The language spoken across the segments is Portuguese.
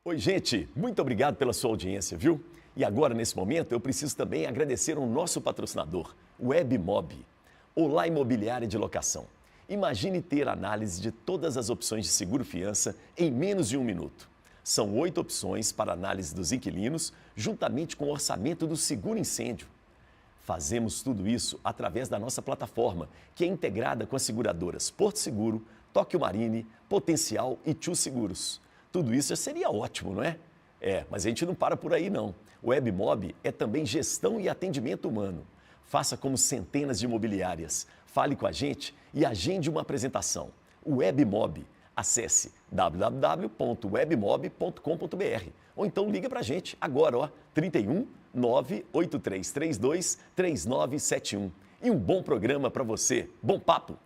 Oi, gente, muito obrigado pela sua audiência, viu? E agora, nesse momento, eu preciso também agradecer ao nosso patrocinador, o WebMob, Olá Imobiliária de Locação. Imagine ter análise de todas as opções de seguro-fiança em menos de 1 minuto. São 8 opções para análise dos inquilinos, juntamente com o orçamento do seguro-incêndio. Fazemos tudo isso através da nossa plataforma, que é integrada com as seguradoras Porto Seguro, Tóquio Marine, Potencial e Tchu Seguros. Tudo isso já seria ótimo, não é? Mas a gente não para por aí não. O WebMob é também gestão e atendimento humano. Faça como centenas de imobiliárias. Fale com a gente e agende uma apresentação. O WebMob. Acesse www.webmob.com.br ou então liga para a gente agora, 31 98332 3971. E um bom programa para você. Bom papo!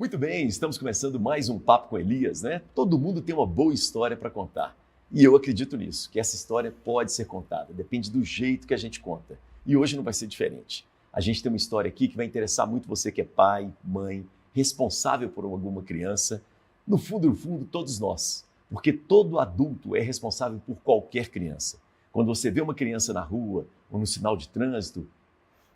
Muito bem, estamos começando mais um Papo com Elias, né? Todo mundo tem uma boa história para contar. E eu acredito nisso, que essa história pode ser contada, depende do jeito que a gente conta. E hoje não vai ser diferente. A gente tem uma história aqui que vai interessar muito você que é pai, mãe, responsável por alguma criança. No fundo, todos nós. Porque todo adulto é responsável por qualquer criança. Quando você vê uma criança na rua ou no sinal de trânsito,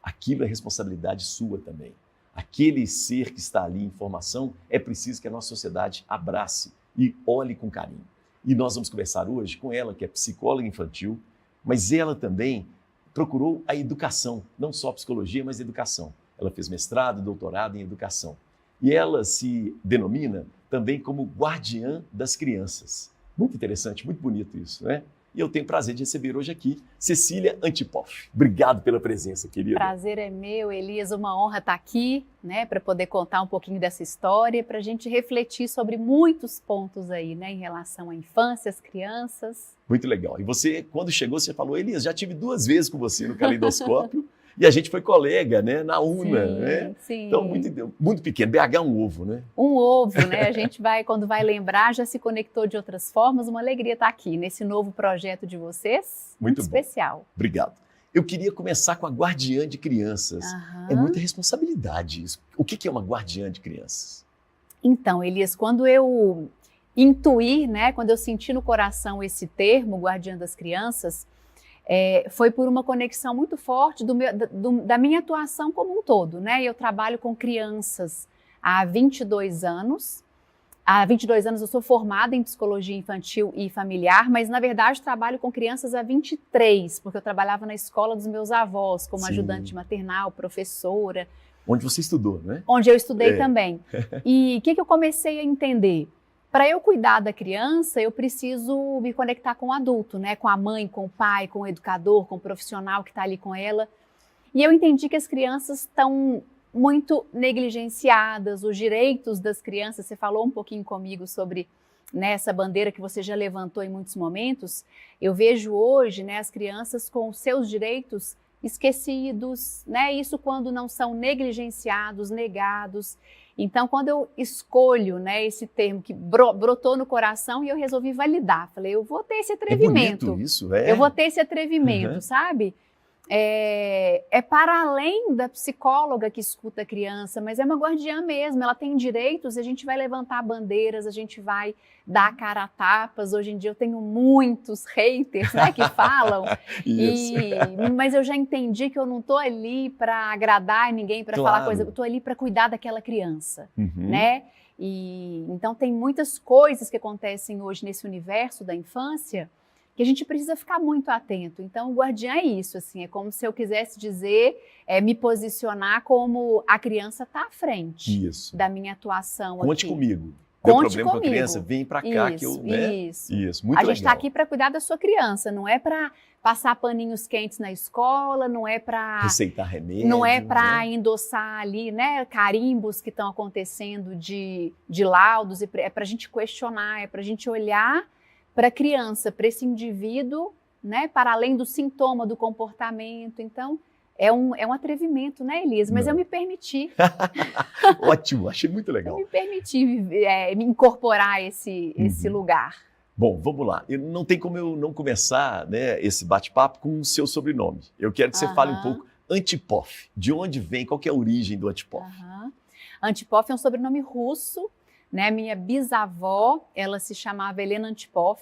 aquilo é responsabilidade sua também. Aquele ser que está ali em formação, é preciso que a nossa sociedade abrace e olhe com carinho. E nós vamos conversar hoje com ela, que é psicóloga infantil, mas ela também procurou a educação, não só a psicologia, mas a educação. Ela fez mestrado, doutorado em educação. E ela se denomina também como guardiã das crianças. Muito interessante, muito bonito isso, né? E eu tenho o prazer de receber hoje aqui Cecília Antipoff. Obrigado pela presença, querida. Prazer é meu, Elias, uma honra estar aqui, né, para poder contar um pouquinho dessa história, para a gente refletir sobre muitos pontos aí, né, em relação à infância, às crianças. Muito legal. E você, quando chegou, você falou, Elias, já tive 2 vezes com você no Caleidoscópio e a gente foi colega, né, na UNA, sim, né? Sim. Então, muito pequeno. BH é um ovo, né? Um ovo, né? A gente vai, quando vai lembrar, já se conectou de outras formas. Uma alegria estar aqui nesse novo projeto de vocês. Muito especial. Obrigado. Eu queria começar com a guardiã de crianças. É muita responsabilidade isso. O que é uma guardiã de crianças? Então, Elias, quando eu intuí, né, quando eu senti no coração esse termo, guardiã das crianças, foi por uma conexão muito forte da minha atuação como um todo, né? Eu trabalho com crianças há 22 anos. Há 22 anos eu sou formada em psicologia infantil e familiar, mas na verdade trabalho com crianças há 23, porque eu trabalhava na escola dos meus avós, como ajudante maternal, professora. Onde você estudou, né? Onde eu estudei também. E o que eu comecei a entender? Para eu cuidar da criança, eu preciso me conectar com o adulto, né? Com a mãe, com o pai, com o educador, com o profissional que está ali com ela. E eu entendi que as crianças estão muito negligenciadas, os direitos das crianças. Você falou um pouquinho comigo sobre, né, essa bandeira que você já levantou em muitos momentos. Eu vejo hoje, né, as crianças com os seus direitos esquecidos, né? Isso quando não são negligenciados, negados. Então, quando eu escolho, né, esse termo que brotou no coração e eu resolvi validar, falei, eu vou ter esse atrevimento. É bonito isso, Eu vou ter esse atrevimento, sabe? É para além da psicóloga que escuta a criança, mas é uma guardiã mesmo, ela tem direitos e a gente vai levantar bandeiras, a gente vai dar a cara a tapas. Hoje em dia eu tenho muitos haters, né, que falam, mas eu já entendi que eu não estou ali para agradar ninguém, para falar coisa, eu estou ali para cuidar daquela criança, né? E então tem muitas coisas que acontecem hoje nesse universo da infância que a gente precisa ficar muito atento. Então, o guardiã é isso, assim, é como se eu quisesse dizer, me posicionar como a criança está à frente da minha atuação aqui. Conte comigo. Deu Conte problema com a comigo. criança, vem para cá que eu, né? Isso. Muito A legal. gente está aqui para cuidar da sua criança, não é para passar paninhos quentes na escola, não é para Receitar remédio. não é para né? endossar ali, né, carimbos que estão acontecendo de laudos, é para a gente questionar, é para a gente olhar para a criança, para esse indivíduo, né, para além do sintoma do comportamento. Então, é um atrevimento, né, Elisa? Mas Não. eu me permiti. Ótimo, achei muito legal. Eu me permiti me incorporar esse lugar. Bom, vamos lá. Não tem como eu não começar, né, esse bate-papo com o seu sobrenome. Eu quero que você fale um pouco Antipov. De onde vem, qual que é a origem do Antipov? Antipov é um sobrenome russo, né? Minha bisavó, ela se chamava Helena Antipov,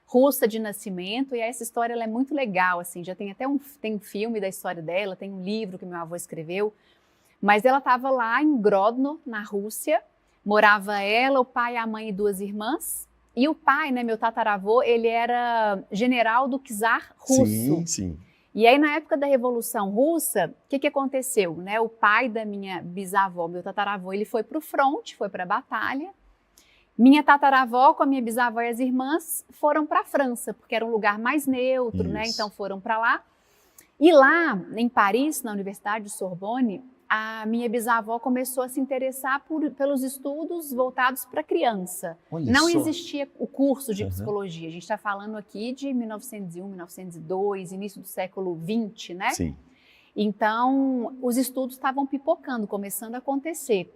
russa de nascimento, e essa história ela é muito legal, assim, já tem até tem um filme da história dela, tem um livro que meu avô escreveu, mas ela estava lá em Grodno, na Rússia, morava ela, o pai, a mãe e 2 irmãs, e o pai, né, meu tataravô, ele era general do czar russo. Sim, sim. E aí, na época da Revolução Russa, o que aconteceu? Né? O pai da minha bisavó, meu tataravô, ele foi para o fronte, foi para a batalha. Minha tataravó, com a minha bisavó e as irmãs, foram para a França, porque era um lugar mais neutro, né? Então foram para lá. E lá, em Paris, na Universidade de Sorbonne, a minha bisavó começou a se interessar pelos estudos voltados para criança. Não existia o curso de psicologia. A gente está falando aqui de 1901, 1902, início do século XX, né? Sim. Então, os estudos estavam pipocando, começando a acontecer.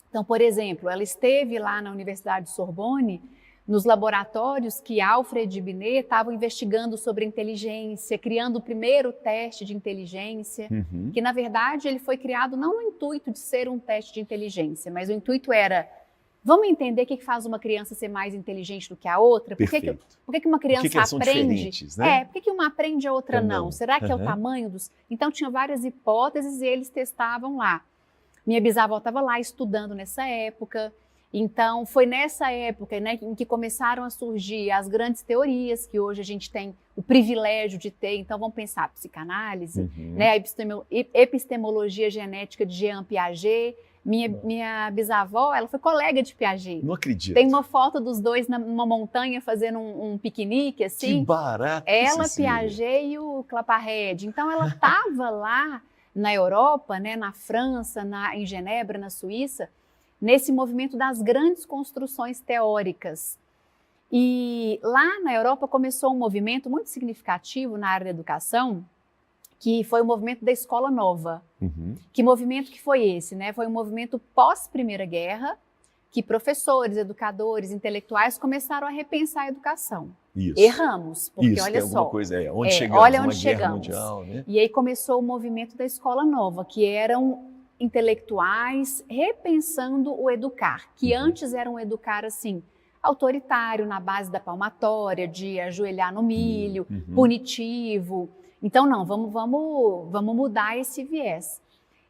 Então, por exemplo, ela esteve lá na Universidade de Sorbonne, nos laboratórios que Alfred Binet estavam investigando sobre inteligência, criando o primeiro teste de inteligência, que na verdade ele foi criado não no intuito de ser um teste de inteligência, mas o intuito era, vamos entender o que faz uma criança ser mais inteligente do que a outra? Por que uma criança aprende? Né? Por que uma aprende e a outra não? Será que é o tamanho dos... Então tinha várias hipóteses e eles testavam lá. Minha bisavó estava lá estudando nessa época. Então, foi nessa época, né, em que começaram a surgir as grandes teorias que hoje a gente tem o privilégio de ter. Então, vamos pensar psicanálise, né, a epistemologia genética de Jean Piaget. Minha bisavó, ela foi colega de Piaget. Não acredito. Tem uma foto dos dois numa montanha fazendo um piquenique, assim. Que barato. Ela, Piaget e o Claparède. Então, ela estava lá na Europa, né, na França, em Genebra, na Suíça, nesse movimento das grandes construções teóricas. E lá na Europa começou um movimento muito significativo na área da educação, que foi o movimento da Escola Nova. Que movimento que foi esse? Né? Foi um movimento pós-Primeira Guerra, que professores, educadores, intelectuais começaram a repensar a educação. Isso. Erramos, porque Isso, olha só. Coisa, onde chegamos, olha uma onde guerra chegamos. Mundial, né? E aí começou o movimento da Escola Nova, que eram intelectuais repensando o educar, que antes era um educar assim, autoritário, na base da palmatória, de ajoelhar no milho, punitivo. Então, não, vamos mudar esse viés.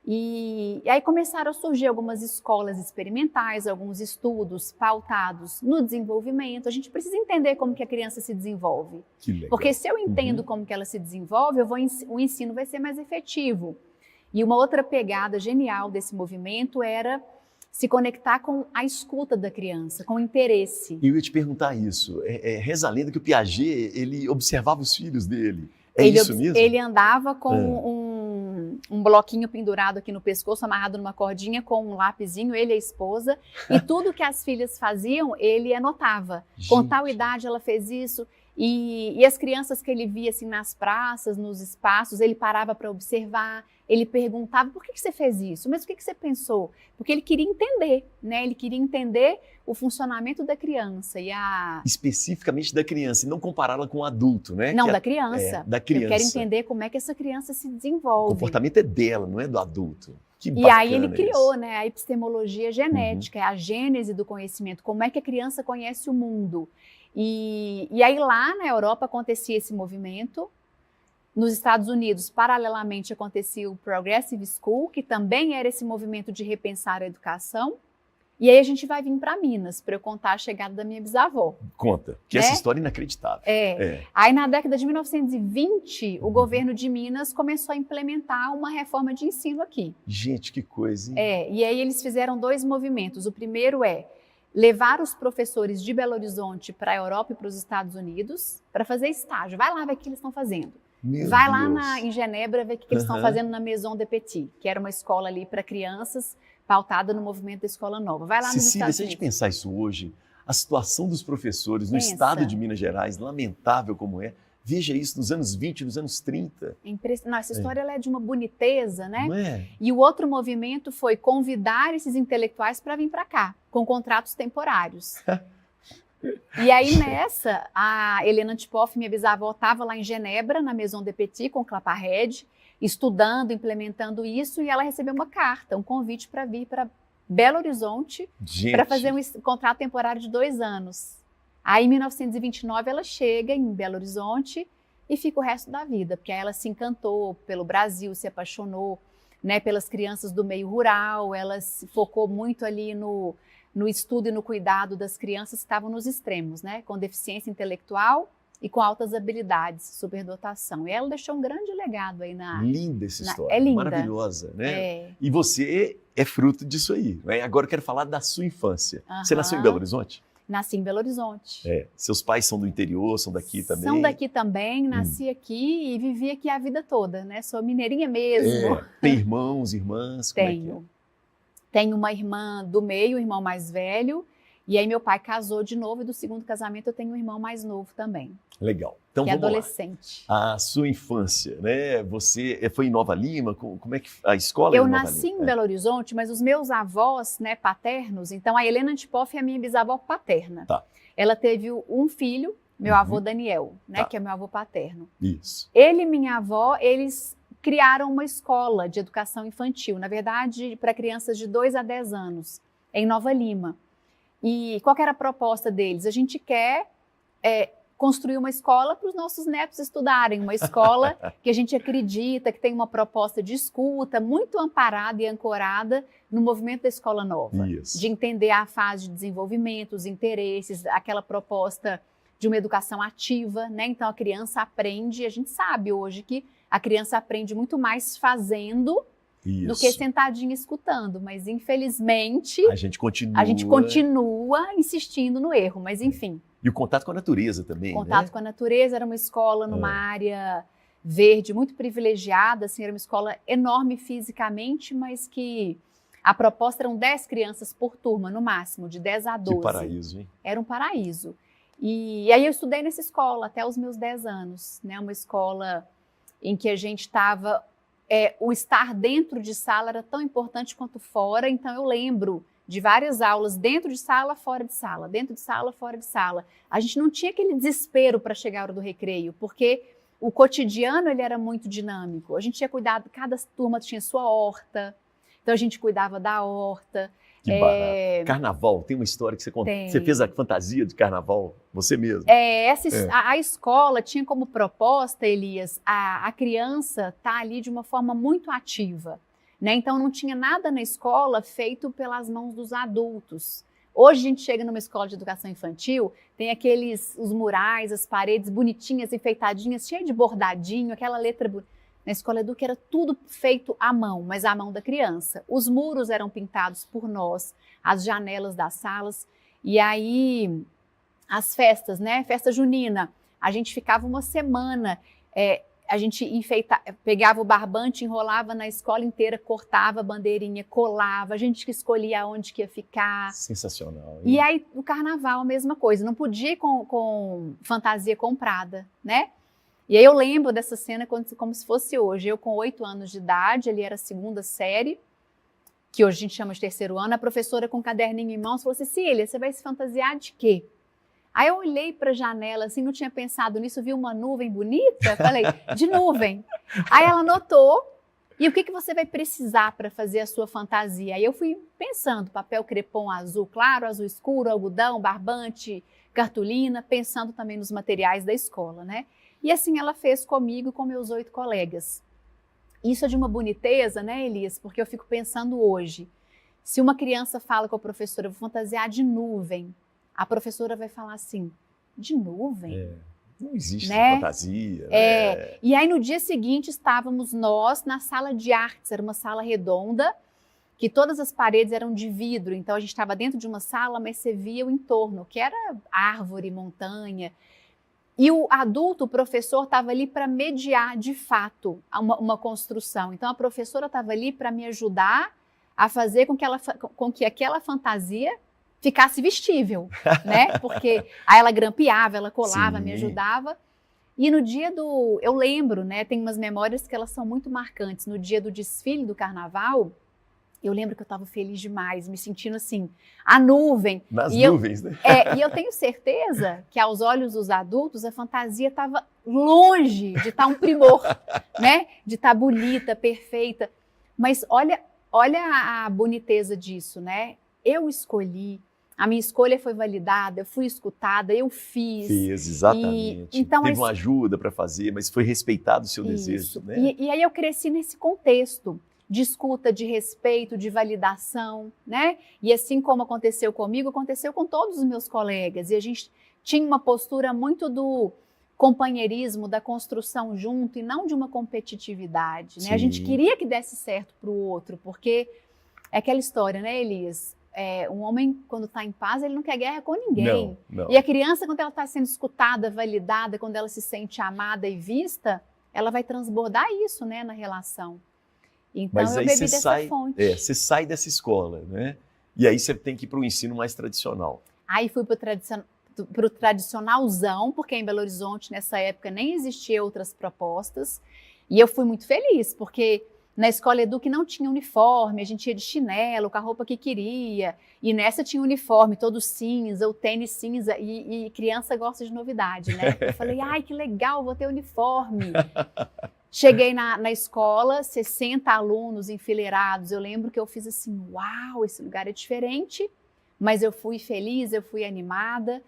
E aí começaram a surgir algumas escolas experimentais, alguns estudos pautados no desenvolvimento. A gente precisa entender como que a criança se desenvolve. Que legal. Porque se eu entendo como que ela se desenvolve, o ensino vai ser mais efetivo. E uma outra pegada genial desse movimento era se conectar com a escuta da criança, com o interesse. E eu ia te perguntar isso. Reza a lenda que o Piaget, ele observava os filhos dele. Isso mesmo? Ele andava com um bloquinho pendurado aqui no pescoço, amarrado numa cordinha, com um lapisinho, ele e a esposa. E tudo que as filhas faziam, ele anotava. Gente. Com tal idade ela fez isso. E as crianças que ele via assim, nas praças, nos espaços, ele parava para observar, ele perguntava, por que você fez isso? Mas o que você pensou? Porque ele queria entender, né? Ele queria entender o funcionamento da criança. Especificamente da criança, e não compará-la com o adulto, né? Não, da criança. Da criança. Eu quero entender como é que essa criança se desenvolve. O comportamento é dela, não é do adulto. Que e aí ele criou, né, a epistemologia genética, a gênese do conhecimento, como é que a criança conhece o mundo. E aí lá na Europa acontecia esse movimento, nos Estados Unidos, paralelamente, acontecia o Progressive School, que também era esse movimento de repensar a educação, e aí a gente vai vir para Minas, para eu contar a chegada da minha bisavó. Conta, que essa história é inacreditável. Aí na década de 1920, o governo de Minas começou a implementar uma reforma de ensino aqui. Gente, que coisa, hein? E aí eles fizeram 2 movimentos. O primeiro é levar os professores de Belo Horizonte para a Europa e para os Estados Unidos para fazer estágio. Vai lá ver o que eles estão fazendo. Vai lá em Genebra ver o que eles estão fazendo na Maison de Petit, que era uma escola ali para crianças pautada no movimento da Escola Nova. Vai lá nos Cecília, Estados se a gente Unidos. pensar isso hoje, a situação dos professores no Pensa. estado de Minas Gerais, lamentável como é, veja isso nos anos 20, nos anos 30. Não, essa história ela é de uma boniteza, né? Não é? E o outro movimento foi convidar esses intelectuais para vir para cá, com contratos temporários. E aí nessa, a Helena Antipoff, minha bisavó, estava lá em Genebra, na Maison de Petit, com Claparede, estudando, implementando isso, e ela recebeu uma carta, um convite para vir para Belo Horizonte para fazer um contrato temporário de 2 anos. Aí, em 1929, ela chega em Belo Horizonte e fica o resto da vida, porque aí ela se encantou pelo Brasil, se apaixonou, né, pelas crianças do meio rural, ela se focou muito ali no estudo e no cuidado das crianças que estavam nos extremos, né, com deficiência intelectual e com altas habilidades, superdotação. E ela deixou um grande legado aí na... Linda essa história, é linda. Maravilhosa, né? É. E você é fruto disso aí. Né? Agora eu quero falar da sua infância. Você nasceu em Belo Horizonte? Nasci em Belo Horizonte. Seus pais são do interior, são daqui também? São daqui também, nasci aqui e vivi aqui a vida toda, né? Sou mineirinha mesmo. Tem irmãos, irmãs? Tenho. Tenho uma irmã do meio, o irmão mais velho, e aí meu pai casou de novo e do segundo casamento eu tenho um irmão mais novo também. Legal. Então que é vamos adolescente. lá. A sua infância, né? Você foi em Nova Lima? Como é que a escola Eu em Nova nasci Lima? em Belo Horizonte, mas os meus avós, né, paternos, então a Helena Antipoff é a minha bisavó paterna. Tá. Ela teve um filho, meu avô Daniel, né, que é meu avô paterno. Isso. Ele e minha avó, eles criaram uma escola de educação infantil, na verdade, para crianças de 2 a 10 anos, em Nova Lima. E qual que era a proposta deles? A gente quer construir uma escola para os nossos netos estudarem, uma escola que a gente acredita que tem uma proposta de escuta muito amparada e ancorada no movimento da Escola Nova. Isso. De entender a fase de desenvolvimento, os interesses, aquela proposta de uma educação ativa, né? Então a criança aprende, a gente sabe hoje que a criança aprende muito mais fazendo do que sentadinha escutando, mas infelizmente a gente continua insistindo no erro, mas enfim. E o contato com a natureza também, Contato com a natureza, era uma escola numa área verde muito privilegiada, assim, era uma escola enorme fisicamente, mas que a proposta eram 10 crianças por turma, no máximo, de 10 a 12. Que paraíso, hein? Era um paraíso. E aí eu estudei nessa escola até os meus 10 anos, né? Uma escola em que a gente estava... o estar dentro de sala era tão importante quanto fora, então eu lembro de várias aulas dentro de sala, fora de sala, dentro de sala, fora de sala. A gente não tinha aquele desespero para chegar a hora do recreio, porque o cotidiano ele era muito dinâmico. A gente tinha cuidado, cada turma tinha sua horta, então a gente cuidava da horta. Que barato. Carnaval, tem uma história que você conta. Você fez a fantasia de carnaval, você mesmo? A escola tinha como proposta, Elias, a criança estar ali de uma forma muito ativa, né? Então não tinha nada na escola feito pelas mãos dos adultos. Hoje a gente chega numa escola de educação infantil, tem os murais, as paredes bonitinhas, enfeitadinhas, cheia de bordadinho, aquela letra bonita. Na Escola Edu, que era tudo feito à mão, mas à mão da criança. Os muros eram pintados por nós, as janelas das salas. E aí, as festas, né? Festa junina, a gente ficava uma semana, a gente pegava o barbante, enrolava na escola inteira, cortava a bandeirinha, colava, a gente que escolhia onde que ia ficar. Sensacional. Hein? E aí, o carnaval, a mesma coisa, não podia ir com fantasia comprada, né? E aí eu lembro dessa cena como se fosse hoje. Eu com 8 anos de idade, ali era a 2ª série, que hoje a gente chama de 3º ano, a professora com um caderninho em mãos falou: Cecília, você vai se fantasiar de quê? Aí eu olhei para a janela, assim, não tinha pensado nisso, vi uma nuvem bonita, falei, de nuvem. Aí ela anotou, e o que você vai precisar para fazer a sua fantasia? Aí eu fui pensando, papel crepom azul claro, azul escuro, algodão, barbante, cartolina, pensando também nos materiais da escola, né? E assim ela fez comigo e com meus 8 colegas. Isso é de uma boniteza, né, Elias? Porque eu fico pensando hoje, se uma criança fala com a professora, eu vou fantasiar de nuvem, a professora vai falar assim, de nuvem? Não existe né? fantasia. E aí no dia seguinte estávamos nós na sala de artes, era uma sala redonda, que todas as paredes eram de vidro, então a gente estava dentro de uma sala, mas você via o entorno, que era árvore, montanha. E o adulto, o professor, estava ali para mediar, de fato, uma construção. Então a professora estava ali para me ajudar a fazer com que aquela fantasia ficasse vestível, né? Porque aí ela grampeava, ela colava, Sim. me ajudava. E no dia do... Eu lembro, né? Tem umas memórias que elas são muito marcantes. No dia do desfile do carnaval, eu lembro que eu estava feliz demais, me sentindo assim, a nuvem. Nas nuvens, né? E eu tenho certeza que aos olhos dos adultos a fantasia estava longe de estar um primor, né? De estar bonita, perfeita. Mas olha a boniteza disso, né? Eu escolhi, a minha escolha foi validada, eu fui escutada, eu fiz. Fez, exatamente. Então, teve uma ajuda para fazer, mas foi respeitado o seu desejo, né? E aí eu cresci nesse contexto de escuta, de respeito, de validação, né? E assim como aconteceu comigo, aconteceu com todos os meus colegas. E a gente tinha uma postura muito do companheirismo, da construção junto e não de uma competitividade, né? A gente queria que desse certo para o outro, porque é aquela história, né, Elias? Um homem, quando está em paz, ele não quer guerra com ninguém. Não. E a criança, quando ela está sendo escutada, validada, quando ela se sente amada e vista, ela vai transbordar isso, né, na relação. Então, mas eu aí bebi dessa fonte. Você sai dessa escola, né? E aí você tem que ir para o ensino mais tradicional. Aí fui para o tradicionalzão, porque em Belo Horizonte, nessa época, nem existiam outras propostas. E eu fui muito feliz, porque na escola Eduque não tinha uniforme, a gente ia de chinelo, com a roupa que queria. E nessa tinha uniforme, todo cinza, o tênis cinza. E criança gosta de novidade, né? Eu falei, ai, que legal, vou ter uniforme. Cheguei na escola, 60 alunos enfileirados. Eu lembro que eu fiz assim, uau, esse lugar é diferente. Mas eu fui feliz, eu fui animada.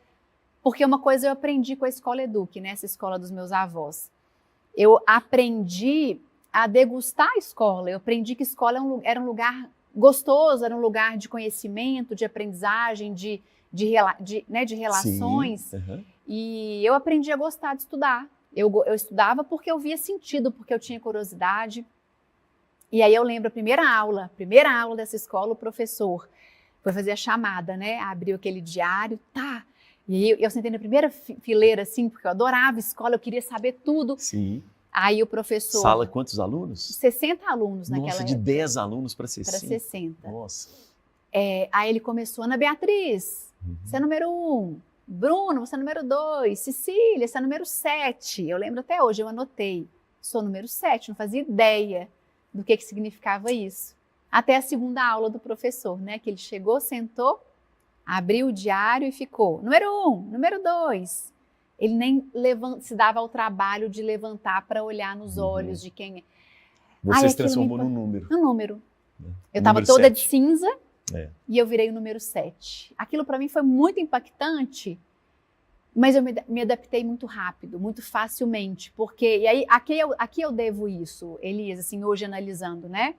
Porque uma coisa eu aprendi com a escola Eduque, né? Essa escola dos meus avós. Eu aprendi a degustar a escola. Eu aprendi que escola era um lugar gostoso, era um lugar de conhecimento, de aprendizagem, de relações. Sim, uhum. E eu aprendi a gostar de estudar. Eu estudava porque eu via sentido, porque eu tinha curiosidade. E aí eu lembro a primeira aula dessa escola, o professor foi fazer a chamada, né? Abriu aquele diário, tá. E aí eu sentei na primeira fileira, assim, porque eu adorava escola, eu queria saber tudo. Sim. Aí o professor... Sala, quantos alunos? 60 alunos naquela época. Nossa, de 10 alunos para 60. Para 60. Nossa. Aí ele começou, Ana Beatriz, você é número 1. Bruno, você é número 2. Cecília, você é número 7. Eu lembro até hoje, eu anotei. Sou número 7, não fazia ideia do que significava isso. Até a segunda aula do professor, né? Que ele chegou, sentou, abriu o diário e ficou. Número 1, número 2. Ele nem se dava ao trabalho de levantar para olhar nos olhos de quem... Você se transformou num número. Num número. Eu estava toda 7. de cinza e eu virei o número 7. Aquilo para mim foi muito impactante, mas eu me adaptei muito rápido, muito facilmente. Porque, e aí, aqui eu devo isso, Elias, assim, hoje analisando, né?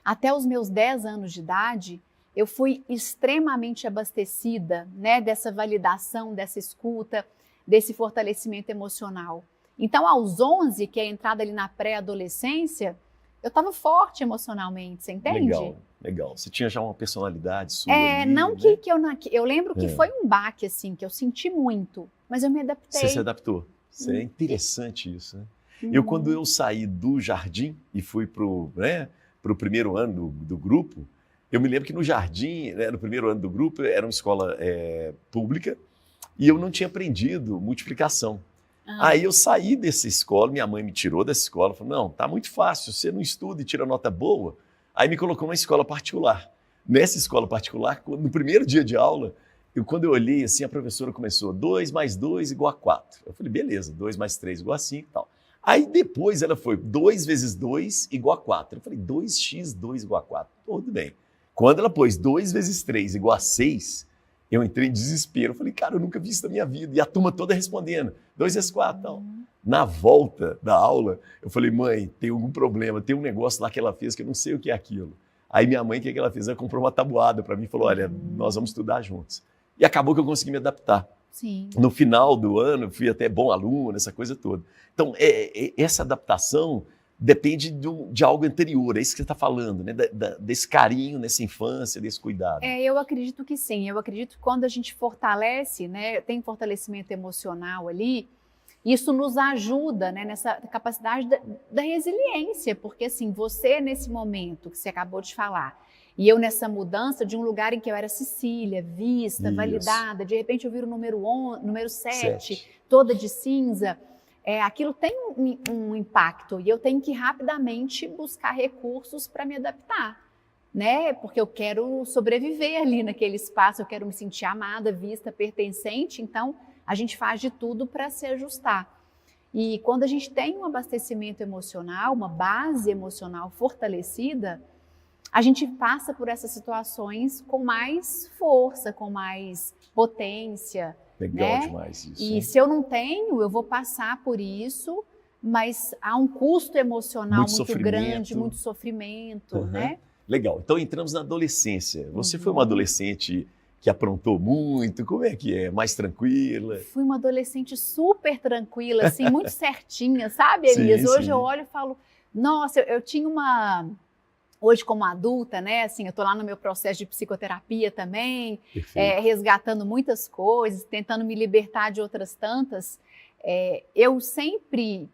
Até os meus 10 anos de idade, eu fui extremamente abastecida, né, dessa validação, dessa escuta, desse fortalecimento emocional. Então, aos 11, que é a entrada ali na pré-adolescência, eu estava forte emocionalmente, você entende? Legal. Você tinha já uma personalidade sua ali, não né? eu lembro que foi um baque, assim, que eu senti muito, mas eu me adaptei. Você se adaptou. É interessante isso, né? Quando eu saí do jardim e fui para o primeiro ano do grupo, eu me lembro que no jardim, né, no primeiro ano do grupo, era uma escola pública e eu não tinha aprendido multiplicação. Aí eu saí dessa escola, minha mãe me tirou dessa escola, falou, não, tá muito fácil, você não estuda e tira nota boa. Aí me colocou numa escola particular. Nessa escola particular, no primeiro dia de aula, quando eu olhei assim, a professora começou 2 mais 2 igual a 4. Eu falei, beleza, 2 mais 3 igual a 5 e tal. Aí depois ela foi 2 vezes 2 igual a 4. Eu falei, 2x2 igual a 4. Tudo bem. Quando ela pôs 2 vezes 3 igual a 6, eu entrei em desespero. Eu falei, cara, eu nunca vi isso na minha vida. E a turma toda respondendo, 2 vezes 4 e tal. Na volta da aula, eu falei, mãe, tem algum problema, tem um negócio lá que ela fez que eu não sei o que é aquilo. Aí minha mãe, o que ela fez? Ela comprou uma tabuada para mim e falou, olha, nós vamos estudar juntos. E acabou que eu consegui me adaptar. Sim. No final do ano, eu fui até bom aluno, essa coisa toda. Então, essa adaptação depende de algo anterior, é isso que você está falando, né? Desse carinho nessa infância, desse cuidado. Eu acredito que sim. Eu acredito que quando a gente fortalece, né, tem fortalecimento emocional ali, isso nos ajuda, né, nessa capacidade da resiliência, porque assim, você nesse momento que você acabou de falar, e eu nessa mudança de um lugar em que eu era Cecília, vista, validada, de repente eu viro o número 7, toda de cinza, aquilo tem um impacto e eu tenho que rapidamente buscar recursos para me adaptar, né? Porque eu quero sobreviver ali naquele espaço, eu quero me sentir amada, vista, pertencente, então a gente faz de tudo para se ajustar. E quando a gente tem um abastecimento emocional, uma base emocional fortalecida, a gente passa por essas situações com mais força, com mais potência. Legal, né? Demais isso. E se eu não tenho, eu vou passar por isso, mas há um custo emocional muito grande, muito sofrimento, né? Legal. Então entramos na adolescência. Você foi uma adolescente que aprontou muito? Como é que é? Mais tranquila? Fui uma adolescente super tranquila, assim, muito certinha, sabe, Elias? Hoje eu olho e falo, nossa, eu tinha uma... Hoje, como adulta, né, assim, eu estou lá no meu processo de psicoterapia também, resgatando muitas coisas, tentando me libertar de outras tantas. Eu sempre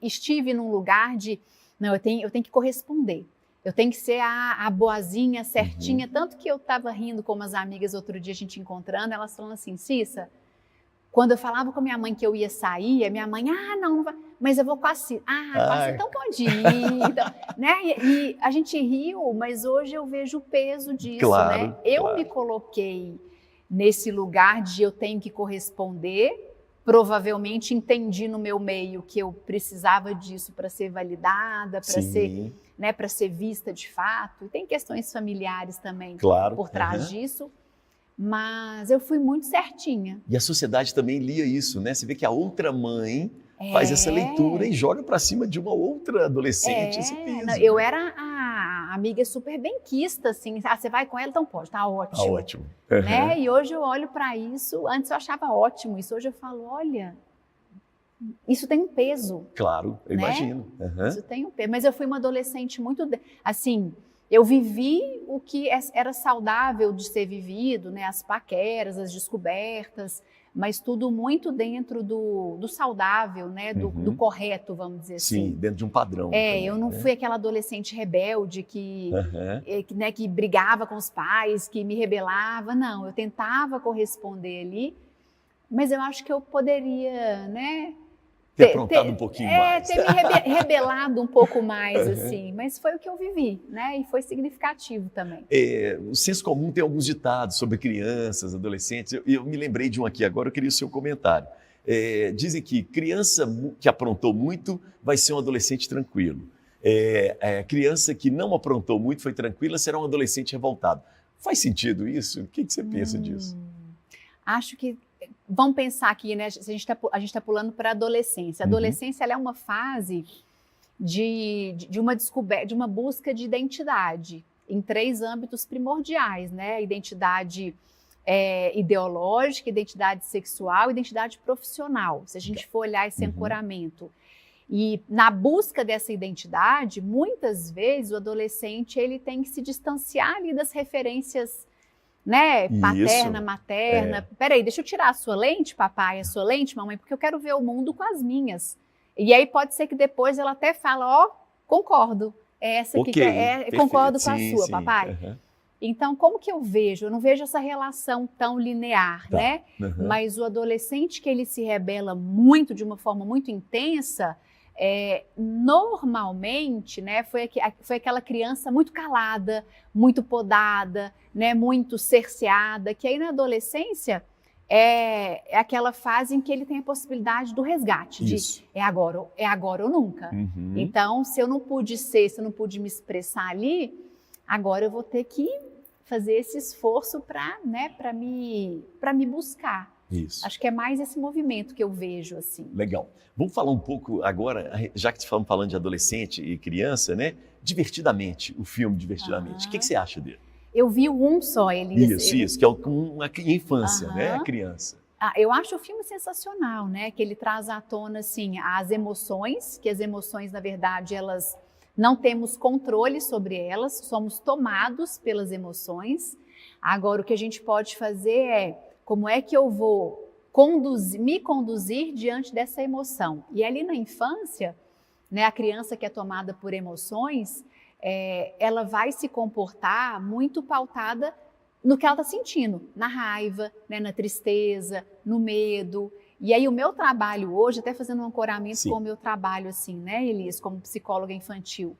estive num lugar de, não, eu tenho que corresponder. Eu tenho que ser a boazinha, certinha. Tanto que eu estava rindo com umas amigas outro dia, a gente encontrando, elas falando assim, Cissa, quando eu falava com a minha mãe que eu ia sair, a minha mãe, não vai, mas eu vou com a Cissa. Com a Cissa, então pode ir. Então, né? E a gente riu, mas hoje eu vejo o peso disso, né? Eu me coloquei nesse lugar de eu tenho que corresponder, provavelmente entendi no meu meio que eu precisava disso para ser validada, para ser, né, para ser vista de fato. E tem questões familiares também por trás disso. Mas eu fui muito certinha. E a sociedade também lia isso, né? Você vê que a outra mãe faz essa leitura e joga para cima de uma outra adolescente esse peso. Eu era a amiga super benquista, assim. Você vai com ela? Então pode, tá ótimo. Tá ótimo. Né? E hoje eu olho para isso, antes eu achava ótimo isso, hoje eu falo, olha, isso tem um peso. Claro, eu imagino. Isso tem um peso. Mas eu fui uma adolescente muito, assim... Eu vivi o que era saudável de ser vivido, né? As paqueras, as descobertas, mas tudo muito dentro do saudável, né? Do correto, vamos dizer assim. Sim, dentro de um padrão. Eu não fui aquela adolescente rebelde que brigava com os pais, que me rebelava. Não, eu tentava corresponder ali, mas eu acho que eu poderia, né? Ter aprontado um pouquinho mais. Ter me rebelado um pouco mais, assim. Mas foi o que eu vivi, né? E foi significativo também. O senso comum tem alguns ditados sobre crianças, adolescentes. Eu me lembrei de um aqui agora, eu queria o seu comentário. Dizem que criança que aprontou muito vai ser um adolescente tranquilo. Criança que não aprontou muito, foi tranquila, será um adolescente revoltado. Faz sentido isso? O que você pensa disso? Acho que vamos pensar aqui, né? A gente está pulando para a adolescência. A adolescência ela é uma fase de uma descoberta, de uma busca de identidade em 3 âmbitos primordiais, né? Identidade ideológica, identidade sexual, identidade profissional. Se a gente for olhar esse ancoramento. E na busca dessa identidade, muitas vezes o adolescente ele tem que se distanciar ali das referências, né, paterna, materna. Peraí, deixa eu tirar a sua lente, papai, a sua lente, mamãe, porque eu quero ver o mundo com as minhas. E aí pode ser que depois ela até fala, concordo, essa aqui concordo com a sua, papai. Então, como que eu vejo? Eu não vejo essa relação tão linear, né? Mas o adolescente que ele se rebela muito, de uma forma muito intensa, normalmente, né, foi aquela criança muito calada, muito podada, né, muito cerceada, que aí na adolescência é aquela fase em que ele tem a possibilidade do resgate, é agora ou nunca. Então, se eu não pude me expressar ali, agora eu vou ter que fazer esse esforço para me buscar. Isso. Acho que é mais esse movimento que eu vejo, assim. Legal. Vamos falar um pouco agora, já que estamos falando de adolescente e criança, né? Divertidamente, o filme Divertidamente. O que você acha dele? Eu vi um só, Elias. Isso, que é uma infância, né? A criança. Eu acho o filme sensacional, né? Que ele traz à tona, assim, as emoções, que as emoções, na verdade, elas não temos controle sobre elas, somos tomados pelas emoções. Agora, o que a gente pode fazer é, como é que eu vou me conduzir diante dessa emoção? E ali na infância, né, a criança que é tomada por emoções, ela vai se comportar muito pautada no que ela está sentindo, na raiva, né, na tristeza, no medo. E aí o meu trabalho hoje, até fazendo um ancoramento Sim. com o meu trabalho assim, né, Elias, como psicóloga infantil,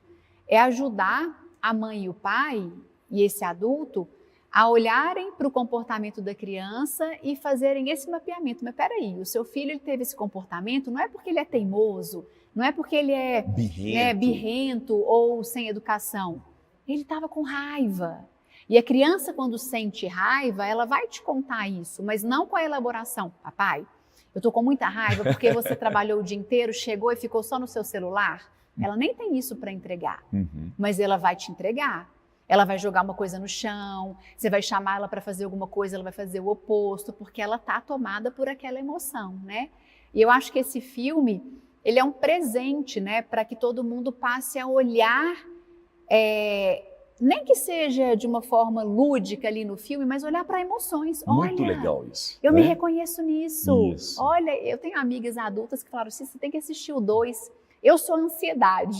é ajudar a mãe e o pai e esse adulto a olharem para o comportamento da criança e fazerem esse mapeamento. Mas peraí, o seu filho ele teve esse comportamento, não é porque ele é teimoso, não é porque ele é birrento ou sem educação. Ele estava com raiva. E a criança, quando sente raiva, ela vai te contar isso, mas não com a elaboração. Papai, eu estou com muita raiva porque você trabalhou o dia inteiro, chegou e ficou só no seu celular. Ela nem tem isso para entregar, mas ela vai te entregar. Ela vai jogar uma coisa no chão, você vai chamar ela para fazer alguma coisa, ela vai fazer o oposto, porque ela está tomada por aquela emoção, né? E eu acho que esse filme, ele é um presente, né, para que todo mundo passe a olhar, nem que seja de uma forma lúdica ali no filme, mas olhar para emoções. Muito Olha, legal isso. Eu me reconheço nisso. Isso. Olha, eu tenho amigas adultas que falaram assim, você tem que assistir o 2. Eu sou ansiedade.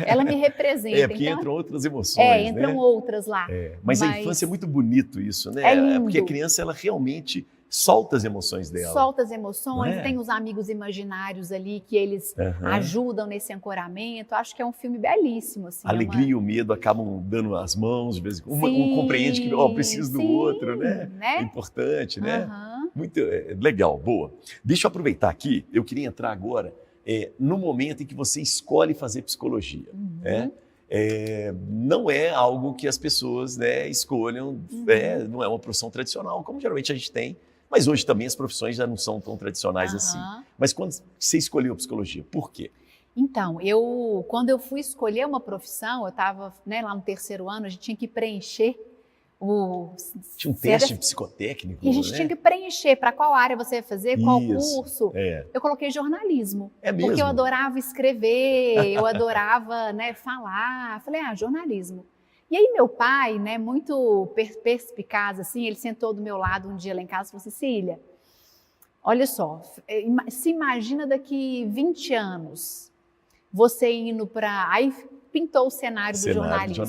Ela me representa. Porque entram outras emoções, entram né? outras lá. Mas a infância é muito bonito isso, né? É lindo. Porque a criança, ela realmente solta as emoções dela. Solta as emoções, tem os amigos imaginários ali que eles ajudam nesse ancoramento. Acho que é um filme belíssimo. Assim, a alegria e o medo acabam dando as mãos, de vez em quando. Um compreende que precisa do outro, né? É importante, né? Muito legal, boa. Deixa eu aproveitar aqui, eu queria entrar agora no momento em que você escolhe fazer psicologia. Não é algo que as pessoas escolham, não é uma profissão tradicional, como geralmente a gente tem. Mas hoje também as profissões já não são tão tradicionais assim. Mas quando você escolheu a psicologia, por quê? Então, quando eu fui escolher uma profissão, eu estava lá no 3º ano, a gente tinha que preencher Tinha um teste psicotécnico, e a gente tinha que preencher para qual área você ia fazer, qual curso. Eu coloquei jornalismo. É mesmo? Porque eu adorava escrever, eu adorava falar. Falei, jornalismo. E aí meu pai, muito perspicaz, assim, ele sentou do meu lado um dia lá em casa e falou assim, Cecília, olha só, se imagina daqui 20 anos, você indo para... Aí pintou o cenário do jornalismo.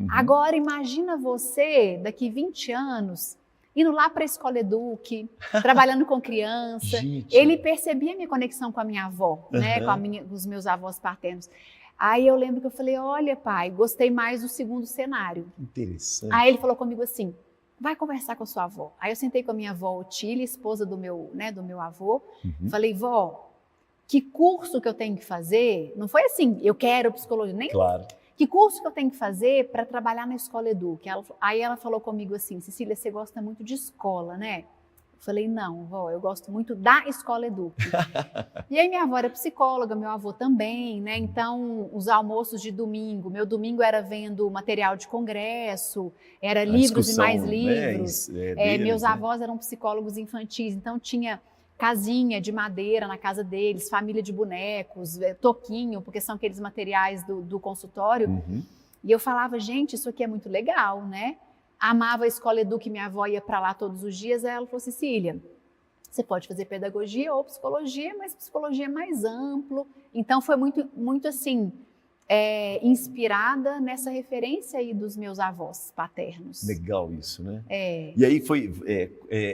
Agora imagina você, daqui 20 anos, indo lá para a Escola Eduque, trabalhando com criança. Ele percebia a minha conexão com a minha avó, com os meus avós paternos. Aí eu lembro que eu falei, olha pai, gostei mais do segundo cenário. Interessante. Aí ele falou comigo assim, vai conversar com a sua avó. Aí eu sentei com a minha avó Otília, esposa do meu avô. Falei, vó, que curso que eu tenho que fazer? Não foi assim, eu quero psicologia, nem... Claro. Que curso que eu tenho que fazer para trabalhar na Escola Eduque? Aí ela falou comigo assim, Cecília, você gosta muito de escola, né? Eu falei, não, vó, eu gosto muito da Escola Eduque. E aí minha avó era psicóloga, meu avô também, né? Então, os almoços de domingo, meu domingo era vendo material de congresso, era livros e mais livros. Meus avós eram psicólogos infantis, então tinha casinha de madeira na casa deles, família de bonecos, toquinho, porque são aqueles materiais do consultório. E eu falava, gente, isso aqui é muito legal, né? Amava a Escola Eduque, minha avó ia para lá todos os dias. Aí ela falou, Cecília, você pode fazer pedagogia ou psicologia, mas psicologia é mais amplo. Então foi muito assim, inspirada nessa referência aí dos meus avós paternos. Legal isso, né? E aí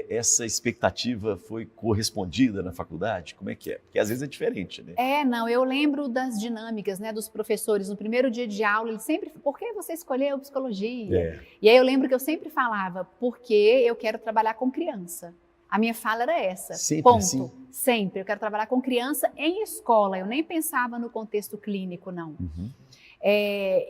essa expectativa foi correspondida na faculdade? Como é que é? Porque às vezes é diferente, né? Não, eu lembro das dinâmicas, né, dos professores. No primeiro dia de aula, eles sempre, por que você escolheu psicologia? E aí eu lembro que eu sempre falava, porque eu quero trabalhar com criança. A minha fala era essa, sempre ponto. Assim? Sempre. Eu quero trabalhar com criança em escola. Eu nem pensava no contexto clínico, não.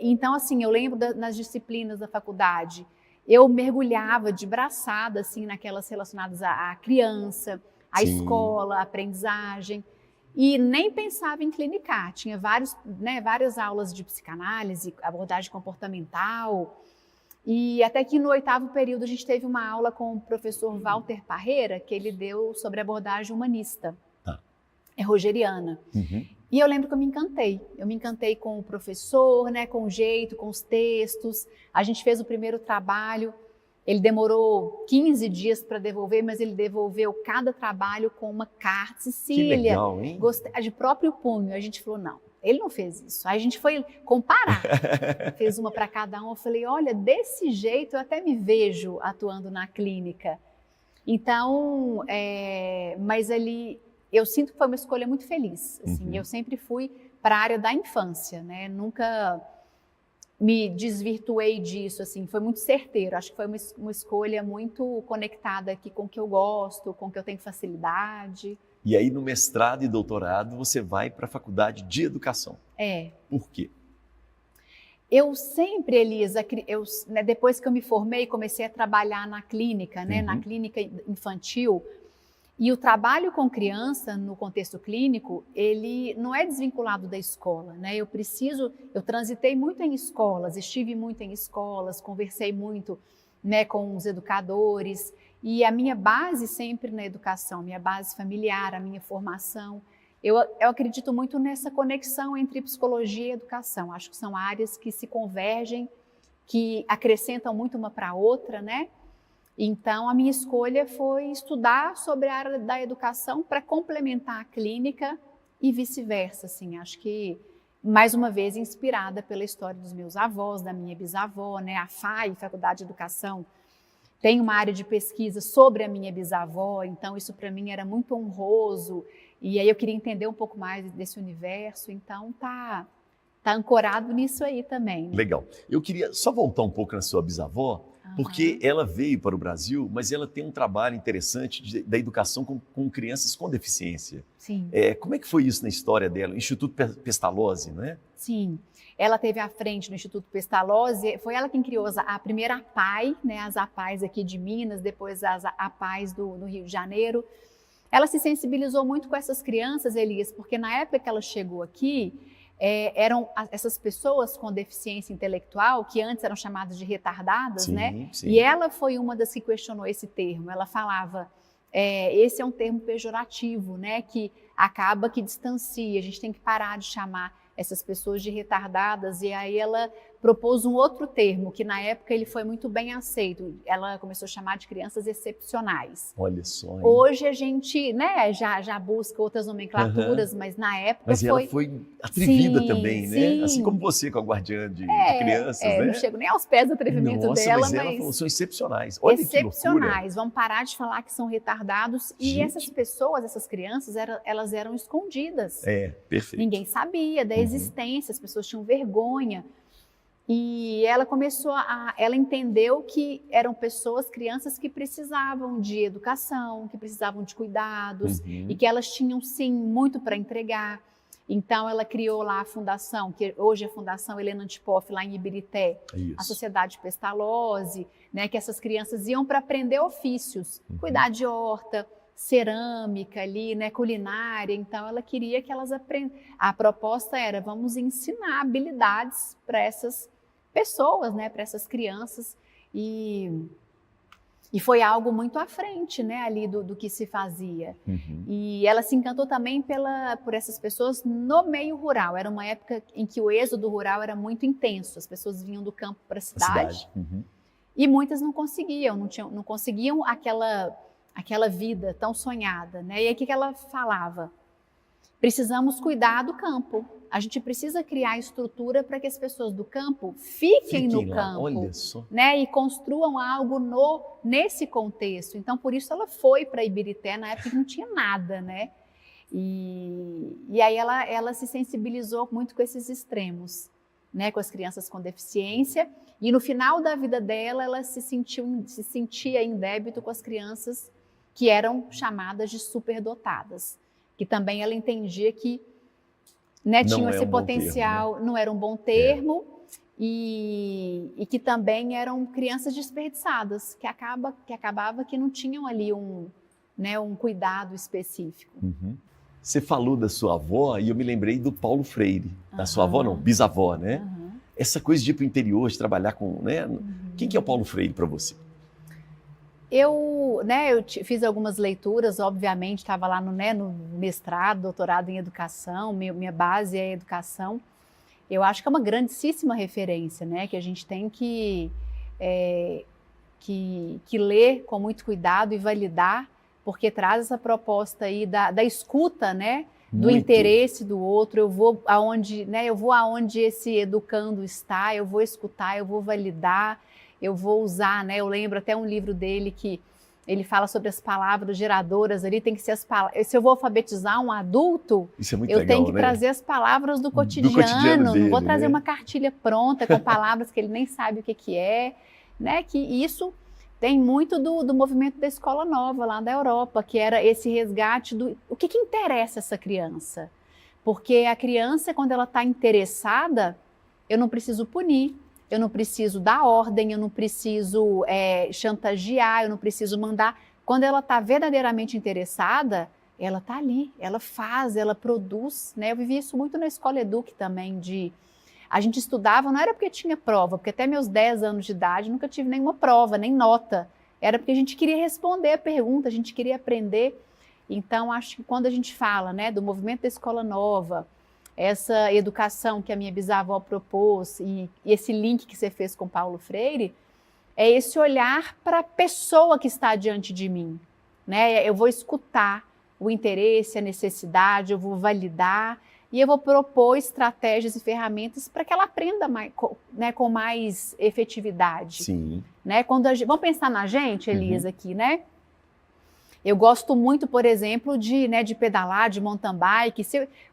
Então, assim, eu lembro nas disciplinas da faculdade, eu mergulhava de braçada, assim, naquelas relacionadas à criança, à escola, à aprendizagem. E nem pensava em clinicar. Tinha várias aulas de psicanálise, abordagem comportamental. E até que no 8º período a gente teve uma aula com o professor Walter Parreira, que ele deu sobre abordagem humanista, rogeriana. E eu lembro que eu me encantei com o professor, né, com o jeito, com os textos. A gente fez o primeiro trabalho, ele demorou 15 dias para devolver, mas ele devolveu cada trabalho com uma carta. Cecília, que legal, hein? de próprio punho. A gente falou, não, ele não fez isso. Aí a gente foi comparar, fez uma para cada um. Eu falei, olha, desse jeito eu até me vejo atuando na clínica. Então, mas ali, eu sinto que foi uma escolha muito feliz. Assim, eu sempre fui para a área da infância, né? Nunca me desvirtuei disso, assim, foi muito certeiro. Acho que foi uma escolha muito conectada aqui com o que eu gosto, com o que eu tenho facilidade. E aí, no mestrado e doutorado, você vai para a faculdade de educação. Por quê? Eu sempre, Elisa, né, depois que eu me formei, comecei a trabalhar na clínica, né, na clínica infantil. E o trabalho com criança, no contexto clínico, ele não é desvinculado da escola, né? Eu transitei muito em escolas, estive muito em escolas, conversei muito, né, com os educadores. E a minha base sempre na educação, minha base familiar, a minha formação, eu acredito muito nessa conexão entre psicologia e educação. Acho que são áreas que se convergem, que acrescentam muito uma para a outra, né? Então, a minha escolha foi estudar sobre a área da educação para complementar a clínica e vice-versa, assim. Acho que, mais uma vez, inspirada pela história dos meus avós, da minha bisavó, né? A FAI, Faculdade de Educação, tem uma área de pesquisa sobre a minha bisavó, então isso para mim era muito honroso. E aí eu queria entender um pouco mais desse universo, então tá ancorado nisso aí também. Né? Legal. Eu queria só voltar um pouco na sua bisavó, porque ela veio para o Brasil, mas ela tem um trabalho interessante da educação com crianças com deficiência. Sim. Como é que foi isso na história dela? Instituto Pestalozzi, não é? Sim. Ela teve à frente no Instituto Pestalozzi, foi ela quem criou a primeira APAI, né, as APAIs aqui de Minas, depois as APAIs do Rio de Janeiro. Ela se sensibilizou muito com essas crianças, Elias, porque na época que ela chegou aqui, eram essas pessoas com deficiência intelectual, que antes eram chamadas de retardadas, sim, né? Sim. E ela foi uma das que questionou esse termo. Ela falava, esse é um termo pejorativo, né? Que acaba que distancia, a gente tem que parar de chamar essas pessoas de retardadas, e aí ela propôs um outro termo, que na época ele foi muito bem aceito. Ela começou a chamar de crianças excepcionais. Olha só. Hein? Hoje a gente, né, já busca outras nomenclaturas, mas na época mas ela foi atrevida também, né? Sim. Assim como você com a guardiã de crianças, né? Eu não chego nem aos pés do atrevimento dela, mas ela falou, são excepcionais. Olha excepcionais, vamos parar de falar que são retardados. E essas pessoas, essas crianças, elas eram escondidas. Perfeito. Ninguém sabia da existência, as pessoas tinham vergonha. E ela ela entendeu que eram crianças que precisavam de educação, que precisavam de cuidados, e que elas tinham, sim, muito para entregar. Então, ela criou lá a fundação, que hoje é a Fundação Helena Antipoff, lá em Ibirité, a Sociedade Pestalozzi, né, que essas crianças iam para aprender ofícios, cuidar de horta, cerâmica ali, né, culinária. Então, ela queria que elas a proposta era, vamos ensinar habilidades para essas pessoas, né, para essas crianças, e foi algo muito à frente, né, ali do que se fazia. E ela se encantou também por essas pessoas no meio rural. Era uma época em que o êxodo rural era muito intenso, as pessoas vinham do campo para a cidade. E muitas não conseguiam, não conseguiam aquela vida tão sonhada, né? E aí o que ela falava? Precisamos cuidar do campo. A gente precisa criar estrutura para que as pessoas do campo fiquem no campo, olha só. Né? E construam algo nesse contexto. Então, por isso ela foi para Ibirité, na época que não tinha nada, né? E aí ela se sensibilizou muito com esses extremos, né? Com as crianças com deficiência. E no final da vida dela, ela se sentia em débito com as crianças que eram chamadas de superdotadas, que também ela entendia que, né, tinham esse potencial, termo, né? Não era um bom termo, e que também eram crianças desperdiçadas, que acabava que não tinham ali um cuidado específico. Você falou da sua avó e eu me lembrei do Paulo Freire, da sua avó não, bisavó, né? essa coisa de ir para o interior, de trabalhar com, né? Quem que é o Paulo Freire para você? Eu fiz algumas leituras, obviamente, estava lá no mestrado, doutorado em educação, minha base é educação. Eu acho que é uma grandíssima referência, né? Que a gente tem que ler com muito cuidado e validar, porque traz essa proposta aí da escuta, né? Do interesse do outro. Eu vou aonde esse educando está, eu vou escutar, eu vou validar, eu vou usar, né? Eu lembro até um livro dele que ele fala sobre as palavras geradoras ali, tem que ser as palavras. Se eu vou alfabetizar um adulto, Isso é muito eu legal, tenho que né? trazer as palavras do cotidiano, dele, não vou trazer né? uma cartilha pronta com palavras que ele nem sabe o que é, né? Que isso tem muito do movimento da Escola Nova lá da Europa, que era esse resgate o que interessa essa criança. Porque a criança, quando ela está interessada, eu não preciso punir, eu não preciso dar ordem, eu não preciso chantagear, eu não preciso mandar. Quando ela está verdadeiramente interessada, ela está ali, ela faz, ela produz, né? Eu vivi isso muito na Escola Eduque também, a gente estudava, não era porque tinha prova, porque até meus 10 anos de idade nunca tive nenhuma prova, nem nota. Era porque a gente queria responder a pergunta, a gente queria aprender. Então, acho que quando a gente fala, né, do movimento da Escola Nova, essa educação que a minha bisavó propôs e esse link que você fez com Paulo Freire, é esse olhar para a pessoa que está diante de mim, né? Eu vou escutar o interesse, a necessidade, eu vou validar e eu vou propor estratégias e ferramentas para que ela aprenda mais, né, com mais efetividade. Sim. Né? Vamos pensar na gente, Elisa, aqui, né? Eu gosto muito, por exemplo, de pedalar, de mountain bike.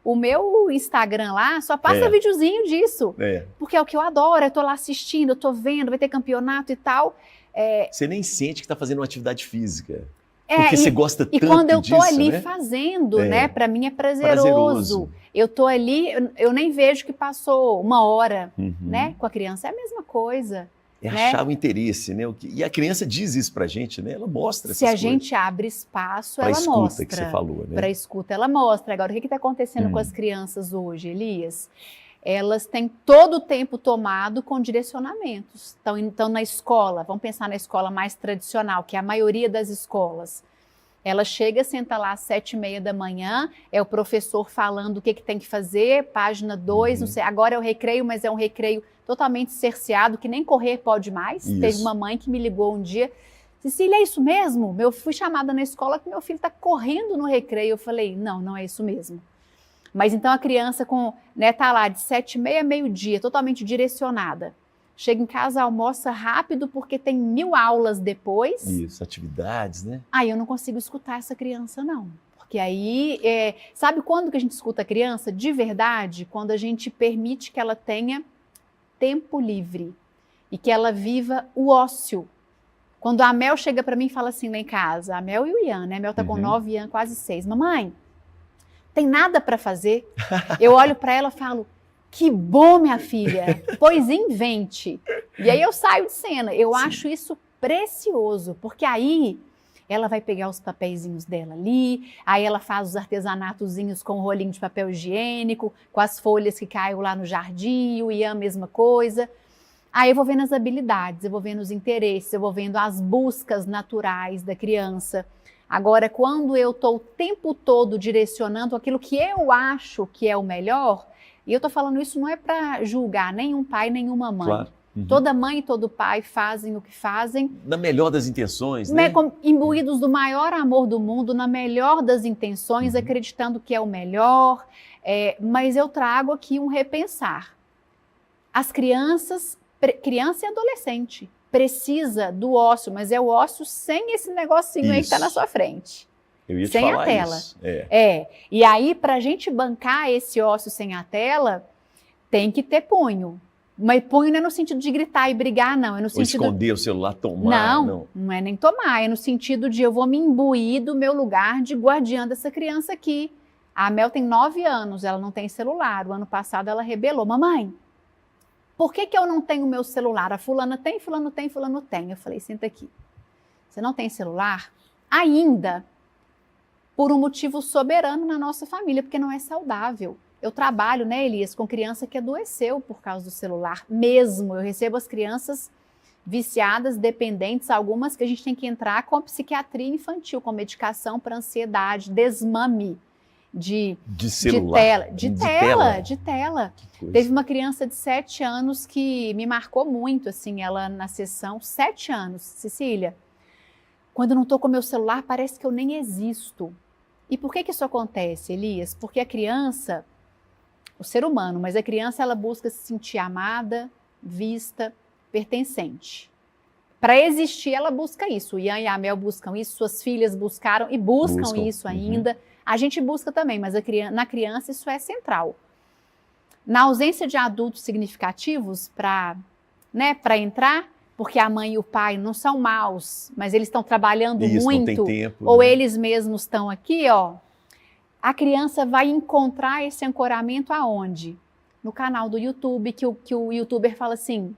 O meu Instagram lá só passa videozinho disso. Porque é o que eu adoro, eu tô lá assistindo, eu tô vendo, vai ter campeonato e tal. Você nem sente que está fazendo uma atividade física. Porque você gosta tanto disso, e quando eu tô ali né? fazendo, né? Para mim é prazeroso. Eu tô ali, eu nem vejo que passou uma hora, né? Com a criança é a mesma coisa. Achar o interesse, né? E a criança diz isso pra gente, né? Ela mostra essas coisas. Se a gente abre espaço, ela mostra. Para escuta que você falou, né? Para escuta, ela mostra. Agora, o que está acontecendo com as crianças hoje, Elias? Elas têm todo o tempo tomado com direcionamentos. Então, na escola, vamos pensar na escola mais tradicional, que é a maioria das escolas. Ela chega, senta lá às 7h30 da manhã, é o professor falando o que tem que fazer, página 2, não sei, agora é o recreio, mas é um recreio totalmente cerceado, que nem correr pode mais. Isso. Teve uma mãe que me ligou um dia, Cecília, é isso mesmo? Eu fui chamada na escola que meu filho está correndo no recreio. Eu falei, não é isso mesmo. Mas então a criança tá lá de 7h30 a meio-dia, totalmente direcionada. Chega em casa, almoça rápido, porque tem 1000 aulas depois. Isso, atividades, né? Aí eu não consigo escutar essa criança, não. Porque aí, sabe quando que a gente escuta a criança? De verdade, quando a gente permite que ela tenha tempo livre e que ela viva o ócio. Quando a Mel chega para mim e fala assim lá em casa, a Mel e o Ian, né? A Mel tá com 9 anos, quase 6. Mamãe, tem nada para fazer? Eu olho para ela e falo, que bom, minha filha, pois invente. E aí eu saio de cena. Eu acho isso precioso, porque aí ela vai pegar os papeizinhos dela ali, aí ela faz os artesanatozinhos com o rolinho de papel higiênico, com as folhas que caiu lá no jardim, o Ian, mesma coisa. Aí eu vou vendo as habilidades, eu vou vendo os interesses, eu vou vendo as buscas naturais da criança. Agora, quando eu estou o tempo todo direcionando aquilo que eu acho que é o melhor, e eu estou falando isso não é para julgar nenhum pai, nenhuma mãe. Claro. Toda mãe e todo pai fazem o que fazem. Na melhor das intenções, né? Imbuídos do maior amor do mundo, na melhor das intenções, acreditando que é o melhor. Mas eu trago aqui um repensar. As criança e adolescente, precisa do ócio, mas é o ócio sem esse negocinho aí que está na sua frente. Eu ia te sem falar a tela. Isso. E aí, para a gente bancar esse ócio sem a tela, tem que ter punho. Mas punho não é no sentido de gritar e brigar, não. É no sentido... Ou esconder o celular, tomar. Não é nem tomar. É no sentido de eu vou me imbuir do meu lugar de guardiã dessa criança aqui. A Mel tem 9 anos, ela não tem celular. O ano passado ela rebelou. Mamãe, por que eu não tenho meu celular? A fulana tem, fulano tem, fulano tem. Eu falei, senta aqui. Você não tem celular? Ainda por um motivo soberano na nossa família, porque não é saudável. Eu trabalho, né, Elias, com criança que adoeceu por causa do celular mesmo. Eu recebo as crianças viciadas, dependentes, algumas que a gente tem que entrar com a psiquiatria infantil, com medicação para ansiedade, desmame de celular, de tela. Que coisa. Teve uma criança de 7 anos que me marcou muito, assim, ela na sessão, 7 anos, Cecília, quando eu não estou com meu celular, parece que eu nem existo. E por que isso acontece, Elias? Porque a criança, o ser humano, mas a criança, ela busca se sentir amada, vista, pertencente. Para existir, ela busca isso. O Ian e a Mel buscam isso, suas filhas buscaram e buscam isso ainda. A gente busca também, mas na criança isso é central. Na ausência de adultos significativos para entrar, porque a mãe e o pai não são maus, mas eles estão trabalhando muito, não tem tempo, ou né? eles mesmos estão aqui, ó. A criança vai encontrar esse ancoramento aonde? No canal do YouTube, que o youtuber fala assim: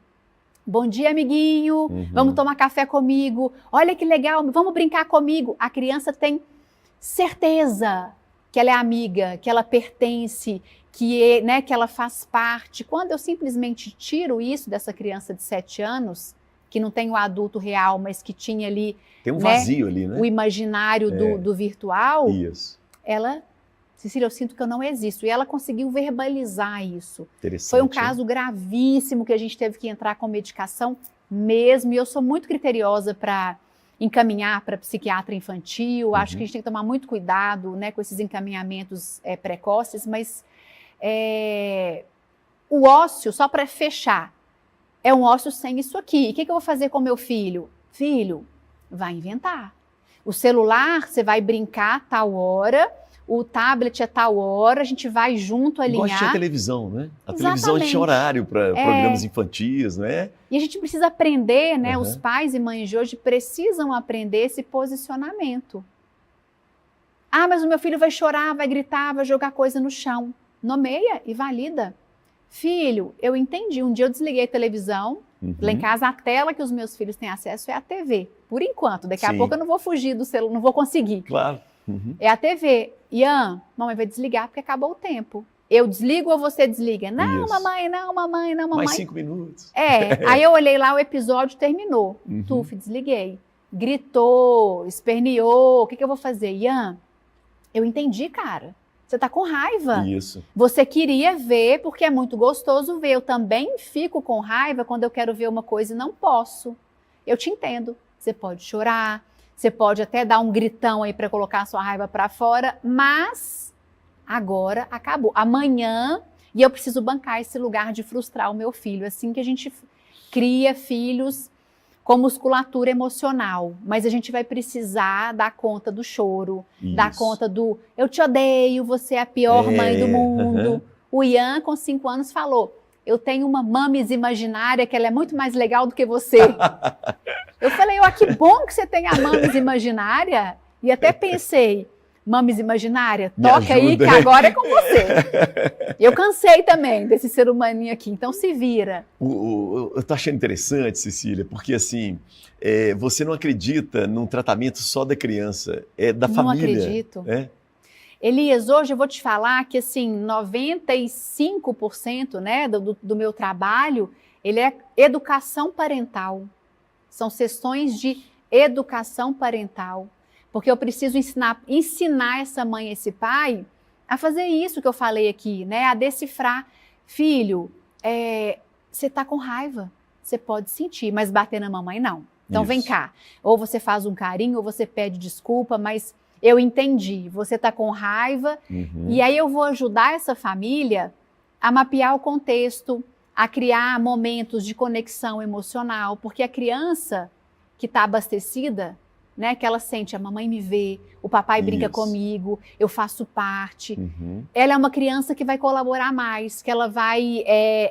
bom dia, amiguinho, vamos tomar café comigo, olha que legal, vamos brincar comigo. A criança tem certeza que ela é amiga, que ela pertence, que ela faz parte. Quando eu simplesmente tiro isso dessa criança de 7 anos, que não tem o adulto real, mas que tinha ali... Tem um vazio ali, né? O imaginário do virtual. Isso. Ela... Cecília, eu sinto que eu não existo. E ela conseguiu verbalizar isso. Interessante. Foi um caso gravíssimo que a gente teve que entrar com medicação mesmo. E eu sou muito criteriosa para encaminhar para psiquiatra infantil. Acho que a gente tem que tomar muito cuidado, né, com esses encaminhamentos precoces. Mas o ócio, só para fechar, é um ócio sem isso aqui. E o que eu vou fazer com meu filho? Filho, vai inventar. O celular, você vai brincar tal hora... O tablet é tal hora, a gente vai junto alinhar. Igual tinha televisão, né? A Exatamente. televisão tinha horário para programas infantis, né? E a gente precisa aprender, né? Os pais e mães de hoje precisam aprender esse posicionamento. Ah, mas o meu filho vai chorar, vai gritar, vai jogar coisa no chão. Nomeia e valida. Filho, eu entendi. Um dia eu desliguei a televisão. Lá em casa, a tela que os meus filhos têm acesso é a TV. Por enquanto. Daqui a pouco eu não vou fugir do celular, não vou conseguir. Claro. É a TV. Ian, mamãe vai desligar porque acabou o tempo. Eu desligo ou você desliga? Não, Isso. mamãe, não, mamãe, não, mamãe. Mais 5 minutos. Aí eu olhei lá, o episódio terminou. Tuf, desliguei. Gritou, esperneou. O que eu vou fazer? Ian, eu entendi, cara. Você tá com raiva. Isso. Você queria ver porque é muito gostoso ver. Eu também fico com raiva quando eu quero ver uma coisa e não posso. Eu te entendo. Você pode chorar. Você pode até dar um gritão aí para colocar a sua raiva para fora, mas agora acabou. Amanhã, e eu preciso bancar esse lugar de frustrar o meu filho. Assim que a gente cria filhos com musculatura emocional, mas a gente vai precisar dar conta do choro, dar conta do eu te odeio, você é a pior mãe do mundo. O Ian, com 5 anos, falou: eu tenho uma mames imaginária que ela é muito mais legal do que você. Eu falei, que bom que você tem a mames imaginária. E até pensei, mames imaginária, toca aí que agora é com você. Eu cansei também desse ser humaninho aqui, então se vira. Eu tô achando interessante, Cecília, porque assim, você não acredita num tratamento só da criança, é da família. Não acredito. Elias, hoje eu vou te falar que assim, 95%, né, do meu trabalho, ele é educação parental. São sessões de educação parental, porque eu preciso ensinar essa mãe, esse pai, a fazer isso que eu falei aqui, né? A decifrar. Filho, você está com raiva, você pode sentir, mas bater na mamãe não. Então vem cá, ou você faz um carinho, ou você pede desculpa, mas eu entendi, você está com raiva, e aí eu vou ajudar essa família a mapear o contexto, a criar momentos de conexão emocional, porque a criança que está abastecida, né, que ela sente, a mamãe me vê, o papai brinca comigo, eu faço parte, ela é uma criança que vai colaborar mais, que ela vai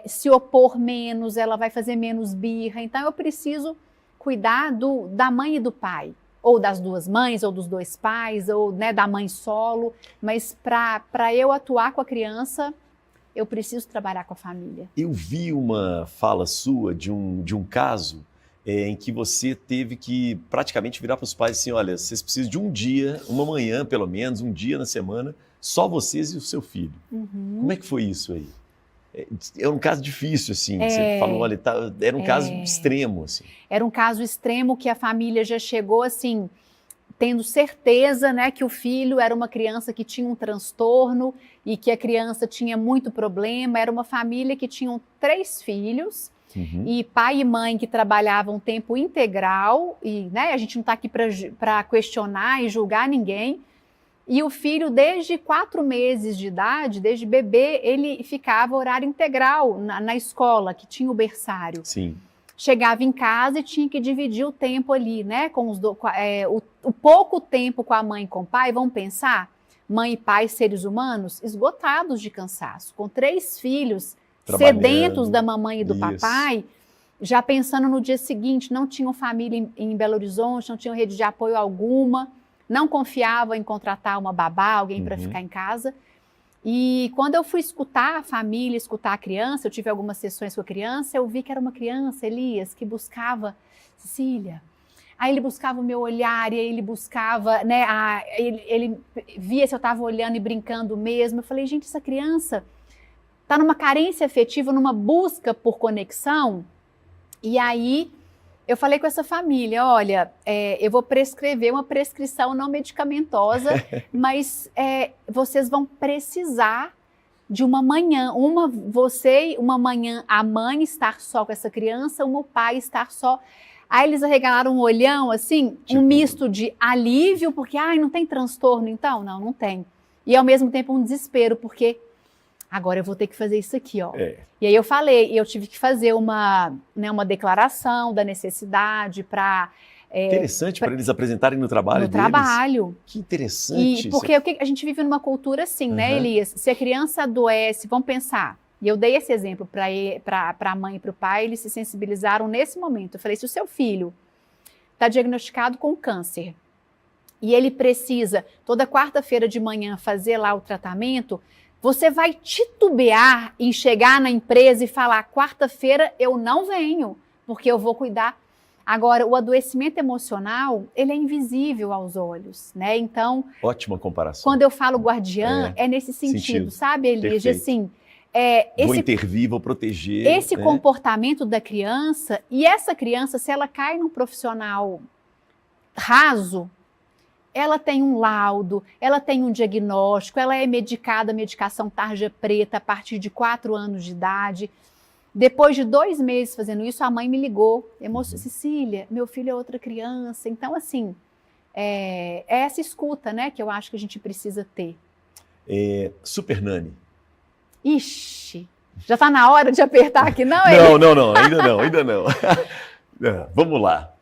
se opor menos, ela vai fazer menos birra, então eu preciso cuidar da mãe e do pai, ou das duas mães, ou dos dois pais, ou da mãe solo, mas para eu atuar com a criança, eu preciso trabalhar com a família. Eu vi uma fala sua de um caso em que você teve que praticamente virar para os pais assim, olha, vocês precisam de um dia, uma manhã pelo menos, um dia na semana, só vocês e o seu filho. Como é que foi isso aí? É um caso difícil, assim, você falou, olha, era um caso extremo, assim. Era um caso extremo que a família já chegou, assim, tendo certeza, né, que o filho era uma criança que tinha um transtorno e que a criança tinha muito problema. Era uma família que tinham 3 filhos e pai e mãe que trabalhavam tempo integral e, né, a gente não está aqui para questionar e julgar ninguém. E o filho, desde 4 meses de idade, desde bebê, ele ficava horário integral na escola, que tinha o berçário. Sim. Chegava em casa e tinha que dividir o tempo ali, né? Com o pouco tempo com a mãe e com o pai. Vamos pensar, mãe e pai, seres humanos, esgotados de cansaço, com 3 filhos, sedentos da mamãe e do papai, já pensando no dia seguinte, não tinham família em Belo Horizonte, não tinham rede de apoio alguma, não confiavam em contratar uma babá, alguém para ficar em casa. E quando eu fui escutar a família, escutar a criança, eu tive algumas sessões com a criança, eu vi que era uma criança, Elias, que buscava Cecília. Aí ele buscava o meu olhar, e aí ele buscava, né, ele via se eu estava olhando e brincando mesmo. Eu falei, gente, essa criança está numa carência afetiva, numa busca por conexão. E aí eu falei com essa família, olha, eu vou prescrever uma prescrição não medicamentosa, mas vocês vão precisar de uma manhã, uma manhã a mãe estar só com essa criança, o pai estar só. Aí eles arregalaram um olhão, assim, um misto de alívio, porque, não tem transtorno então? Não, não tem. E ao mesmo tempo um desespero, porque agora eu vou ter que fazer isso aqui, ó. E aí eu tive que fazer uma declaração da necessidade para... interessante para eles apresentarem no trabalho deles. No trabalho. Que interessante. E porque a gente vive numa cultura assim, né, Elias? Se a criança adoece, vamos pensar, e eu dei esse exemplo para a mãe e para o pai, eles se sensibilizaram nesse momento. Eu falei, se o seu filho está diagnosticado com câncer e ele precisa, toda quarta-feira de manhã, fazer lá o tratamento... Você vai titubear em chegar na empresa e falar, quarta-feira eu não venho, porque eu vou cuidar. Agora, o adoecimento emocional, ele é invisível aos olhos, né? Então... Ótima comparação. Quando eu falo guardiã, é nesse sentido, sabe, Elias? Assim, vou intervir, vou proteger. Esse comportamento da criança, e essa criança, se ela cai num profissional raso, ela tem um laudo, ela tem um diagnóstico, ela é medicada, medicação tarja preta a partir de 4 anos de idade. Depois de 2 meses fazendo isso, a mãe me ligou, Cecília, meu filho é outra criança. Então, assim, é essa escuta, né, que eu acho que a gente precisa ter. Super Nani. Ixi, já está na hora de apertar aqui, não? Não, ainda não. Vamos lá.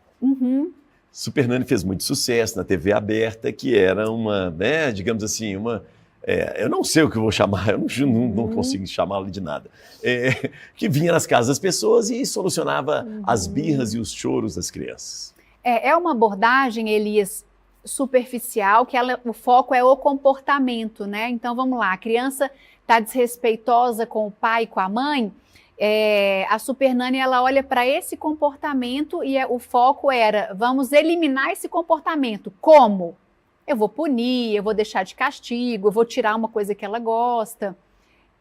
Super Nani fez muito sucesso na TV aberta, que era uma, né, digamos assim, eu não sei o que eu vou chamar, eu não consigo chamá-la de nada, que vinha nas casas das pessoas e solucionava as birras e os choros das crianças. É uma abordagem, Elias, superficial, que o foco é o comportamento, né? Então, vamos lá, a criança está desrespeitosa com o pai e com a mãe, a Super Nani, ela olha para esse comportamento e o foco era, vamos eliminar esse comportamento. Como? Eu vou punir, eu vou deixar de castigo, eu vou tirar uma coisa que ela gosta.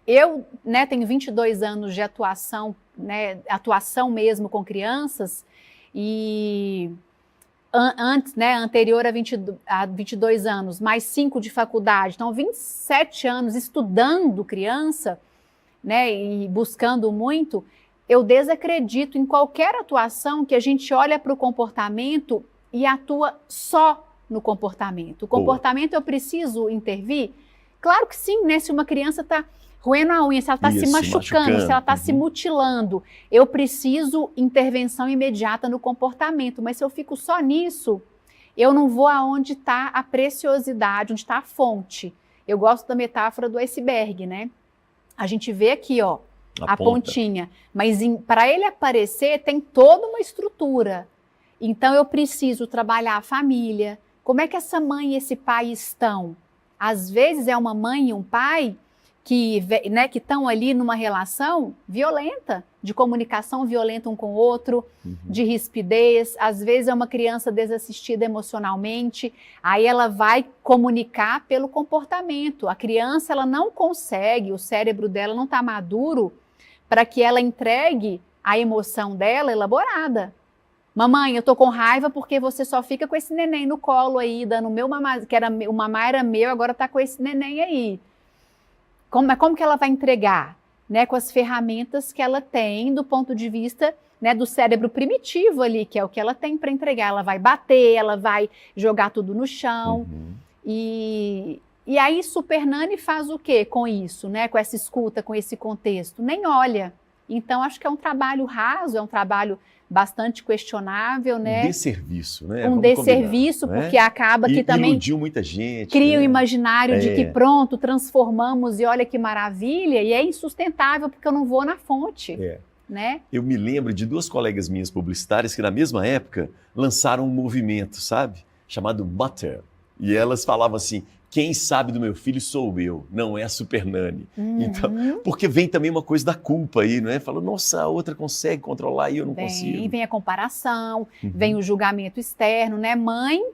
Eu, né, tenho 22 anos de atuação, né, atuação mesmo com crianças, e antes, né, anterior a 22 anos, mais 5 de faculdade, então 27 anos estudando criança, né, e buscando muito, eu desacredito em qualquer atuação que a gente olha para o comportamento e atua só no comportamento. O comportamento eu preciso intervir? Claro que sim, né? Se uma criança está roendo a unha, se ela está se machucando, se ela está se mutilando, eu preciso intervenção imediata no comportamento, mas se eu fico só nisso, eu não vou aonde está a preciosidade, onde está a fonte. Eu gosto da metáfora do iceberg, né? A gente vê aqui, ó, a pontinha, mas para ele aparecer tem toda uma estrutura. Então eu preciso trabalhar a família. Como é que essa mãe e esse pai estão? Às vezes é uma mãe e um pai que, né, que estão ali numa relação violenta, de comunicação violenta um com o outro, de rispidez, às vezes é uma criança desassistida emocionalmente, aí ela vai comunicar pelo comportamento. A criança, ela não consegue, o cérebro dela não está maduro para que ela entregue a emoção dela elaborada. Mamãe, eu tô com raiva porque você só fica com esse neném no colo aí, dando o meu mamar, que era, o mamar era meu, agora tá com esse neném aí. Como que ela vai entregar? Né, com as ferramentas que ela tem do ponto de vista, né, do cérebro primitivo ali, que é o que ela tem para entregar. Ela vai bater, ela vai jogar tudo no chão. E aí Super Nani faz o quê com isso, né, com essa escuta, com esse contexto? Nem olha. Então acho que é um trabalho raso, é um trabalho bastante questionável, né? Um desserviço, né? Um desserviço, porque acaba que também iludiu muita gente. Cria um imaginário de que pronto, transformamos e olha que maravilha, e é insustentável porque eu não vou na fonte. Né? Eu me lembro de 2 colegas minhas publicitárias que na mesma época lançaram um movimento, sabe? Chamado Butter. E elas falavam assim, quem sabe do meu filho sou eu, não é a Super Nani. Então, porque vem também uma coisa da culpa aí, não é? Fala, nossa, a outra consegue controlar e eu não consigo. Vem a comparação, vem o julgamento externo, né? Mãe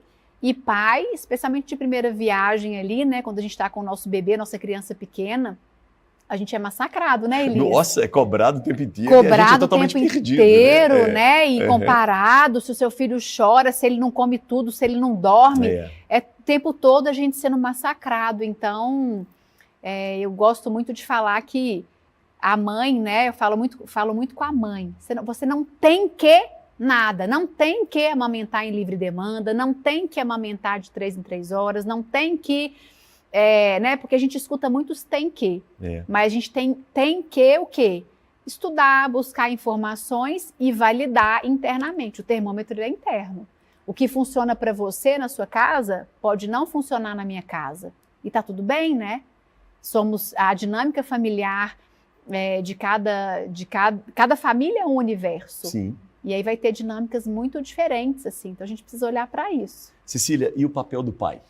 e pai, especialmente de primeira viagem ali, né? Quando a gente está com o nosso bebê, nossa criança pequena, a gente é massacrado, né, Elise? Nossa, é cobrado o tempo inteiro. Cobrado e a gente é totalmente o tempo perdido, inteiro, né? E comparado, se o seu filho chora, se ele não come tudo, se ele não dorme, é o tempo todo a gente sendo massacrado. Então, eu gosto muito de falar que a mãe, né? Eu falo muito com a mãe. Você não tem que nada, não tem que amamentar em livre demanda, não tem que amamentar de 3 em 3 horas, não tem que... né? Porque a gente escuta muitos tem que, mas a gente tem que o quê? Estudar, buscar informações e validar internamente. O termômetro é interno. O que funciona para você na sua casa pode não funcionar na minha casa. E tá tudo bem, né? Somos a dinâmica familiar de cada família é um universo. Sim. E aí vai ter dinâmicas muito diferentes, assim. Então a gente precisa olhar para isso. Cecília, e o papel do pai?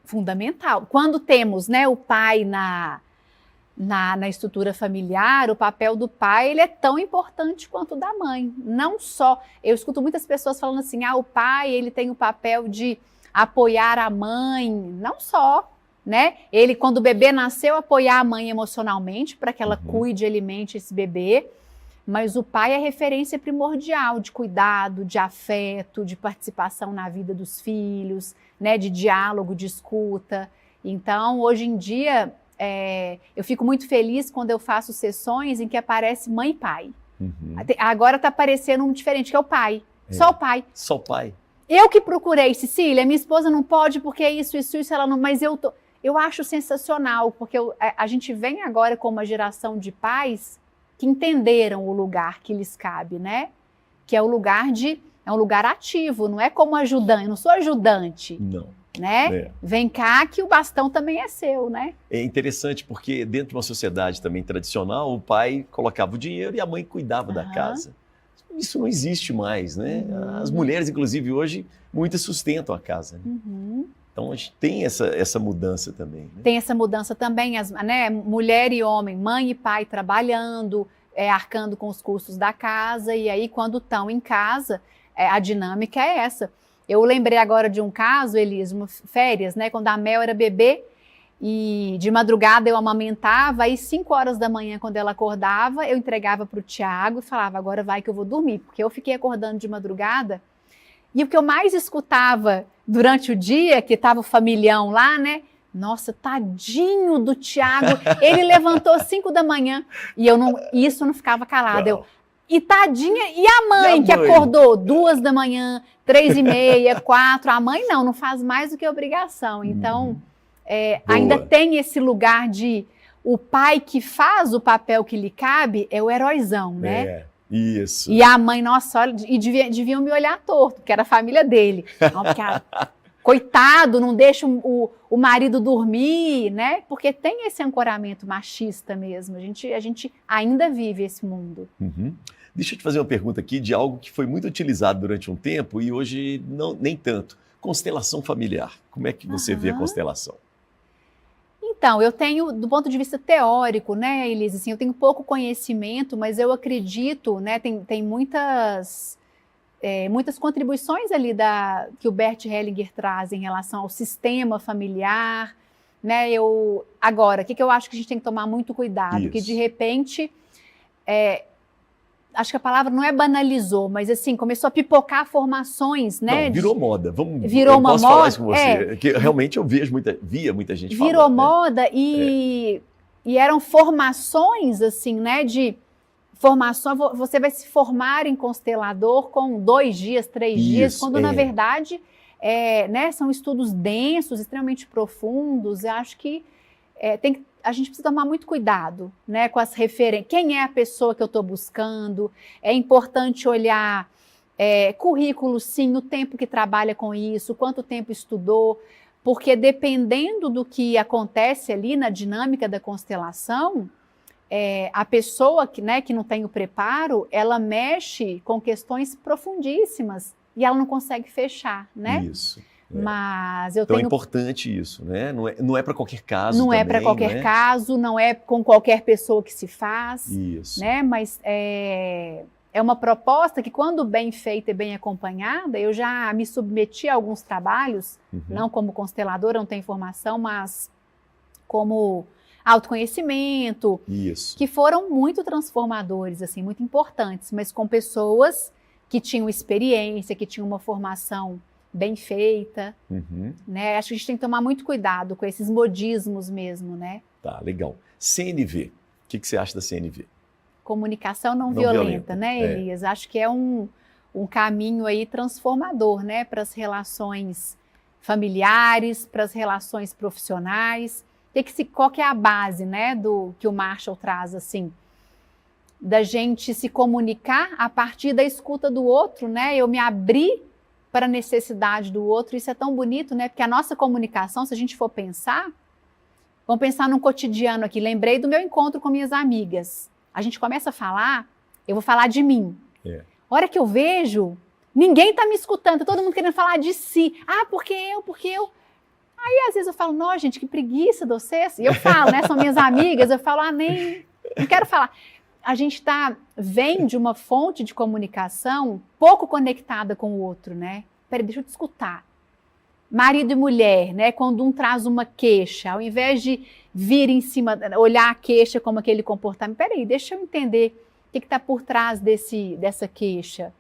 Fundamental. Quando temos, né, o pai na estrutura familiar, o papel do pai ele é tão importante quanto o da mãe. Não só, eu escuto muitas pessoas falando assim, o pai ele tem o papel de apoiar a mãe, não só, né? Ele, quando o bebê nasceu, apoiar a mãe emocionalmente para que ela cuide e alimente esse bebê, mas o pai é referência primordial de cuidado, de afeto, de participação na vida dos filhos, né, de diálogo, de escuta. Então, hoje em dia, eu fico muito feliz quando eu faço sessões em que aparece mãe e pai. Agora está aparecendo um diferente, que é o pai. Só o pai. Só o pai. Eu que procurei, Cecília, minha esposa não pode porque é isso, ela não... Mas eu acho sensacional, porque a gente vem agora com uma geração de pais que entenderam o lugar que lhes cabe, né? Que é o lugar é um lugar ativo, não é como ajudante, eu não sou ajudante. Não. Né? Vem cá que o bastão também é seu, né? É interessante porque dentro de uma sociedade também tradicional, o pai colocava o dinheiro e a mãe cuidava da casa. Isso não existe mais, né? As mulheres, inclusive, hoje, muitas sustentam a casa. Né? Então, a gente tem essa mudança também. Né? Tem essa mudança também, né? Mulher e homem, mãe e pai trabalhando, arcando com os custos da casa, e aí quando estão em casa, a dinâmica é essa. Eu lembrei agora de um caso, Elise, férias, né? Quando a Mel era bebê, e de madrugada eu amamentava, aí 5 horas da manhã, quando ela acordava, eu entregava para o Tiago e falava, agora vai que eu vou dormir, porque eu fiquei acordando de madrugada, e o que eu mais escutava durante o dia, que estava o familhão lá, né? Nossa, tadinho do Tiago, ele levantou 5 da manhã, e isso não ficava calado. E tadinha, e a mãe que acordou 2 da manhã, 3h30, 4, a mãe não faz mais do que obrigação. Então, ainda tem esse lugar de o pai que faz o papel que lhe cabe é o heróizão, né? Isso. E a mãe, nossa, olha, e deviam me olhar torto, porque era a família dele. Não, porque coitado, não deixa o marido dormir, né? Porque tem esse ancoramento machista mesmo. A gente ainda vive esse mundo. Deixa eu te fazer uma pergunta aqui de algo que foi muito utilizado durante um tempo e hoje nem tanto. Constelação familiar. Como é que você vê a constelação? Então, eu tenho, do ponto de vista teórico, né, Elise, assim, eu tenho pouco conhecimento, mas eu acredito, né, tem muitas contribuições ali que o Bert Hellinger traz em relação ao sistema familiar, né, agora, o que eu acho que a gente tem que tomar muito cuidado, Isso. que de repente, acho que a palavra não é banalizou, mas assim, começou a pipocar formações, né? Não, virou moda. Virou eu uma posso moda. falar isso com você, que realmente eu via muita gente falando. Virou moda e eram formações, assim, né? De formação, você vai se formar em constelador com 2 dias, 3 dias, quando na verdade né, são estudos densos, extremamente profundos. Eu acho que a gente precisa tomar muito cuidado, né, com as referências. Quem é a pessoa que eu estou buscando? É importante olhar currículo, sim, o tempo que trabalha com isso, quanto tempo estudou, porque dependendo do que acontece ali na dinâmica da constelação, a pessoa que não tem o preparo, ela mexe com questões profundíssimas e ela não consegue fechar, né? Isso. Mas então é importante isso, né? Não é para qualquer caso. Não é para qualquer caso, não é com qualquer pessoa que se faz. Isso. Né? Mas é uma proposta que, quando bem feita e bem acompanhada, eu já me submeti a alguns trabalhos, não como consteladora, não tenho formação, mas como autoconhecimento, isso, que foram muito transformadores, assim, muito importantes, mas com pessoas que tinham experiência, que tinham uma formação bem feita, né? Acho que a gente tem que tomar muito cuidado com esses modismos mesmo, né? Tá, legal. CNV, o que você acha da CNV? Comunicação não violenta, né, Elias? Acho que é um caminho aí transformador, né, para as relações familiares, para as relações profissionais. Qual que é a base, né, do que o Marshall traz, assim, da gente se comunicar a partir da escuta do outro, né? Eu me abrir para a necessidade do outro. Isso é tão bonito, né? Porque a nossa comunicação, se a gente for pensar, vamos pensar num cotidiano aqui. Lembrei do meu encontro com minhas amigas. A gente começa a falar, eu vou falar de mim. A hora que eu vejo, ninguém está me escutando, tá todo mundo querendo falar de si. Ah, porque eu. Aí, às vezes, eu falo, não, gente, que preguiça de vocês. E eu falo, né, são minhas amigas, eu falo, não quero falar. A gente vem de uma fonte de comunicação pouco conectada com o outro, né? Peraí, deixa eu te escutar. Marido e mulher, né? Quando um traz uma queixa, ao invés de vir em cima, olhar a queixa como aquele comportamento, peraí, deixa eu entender o que está por trás dessa queixa.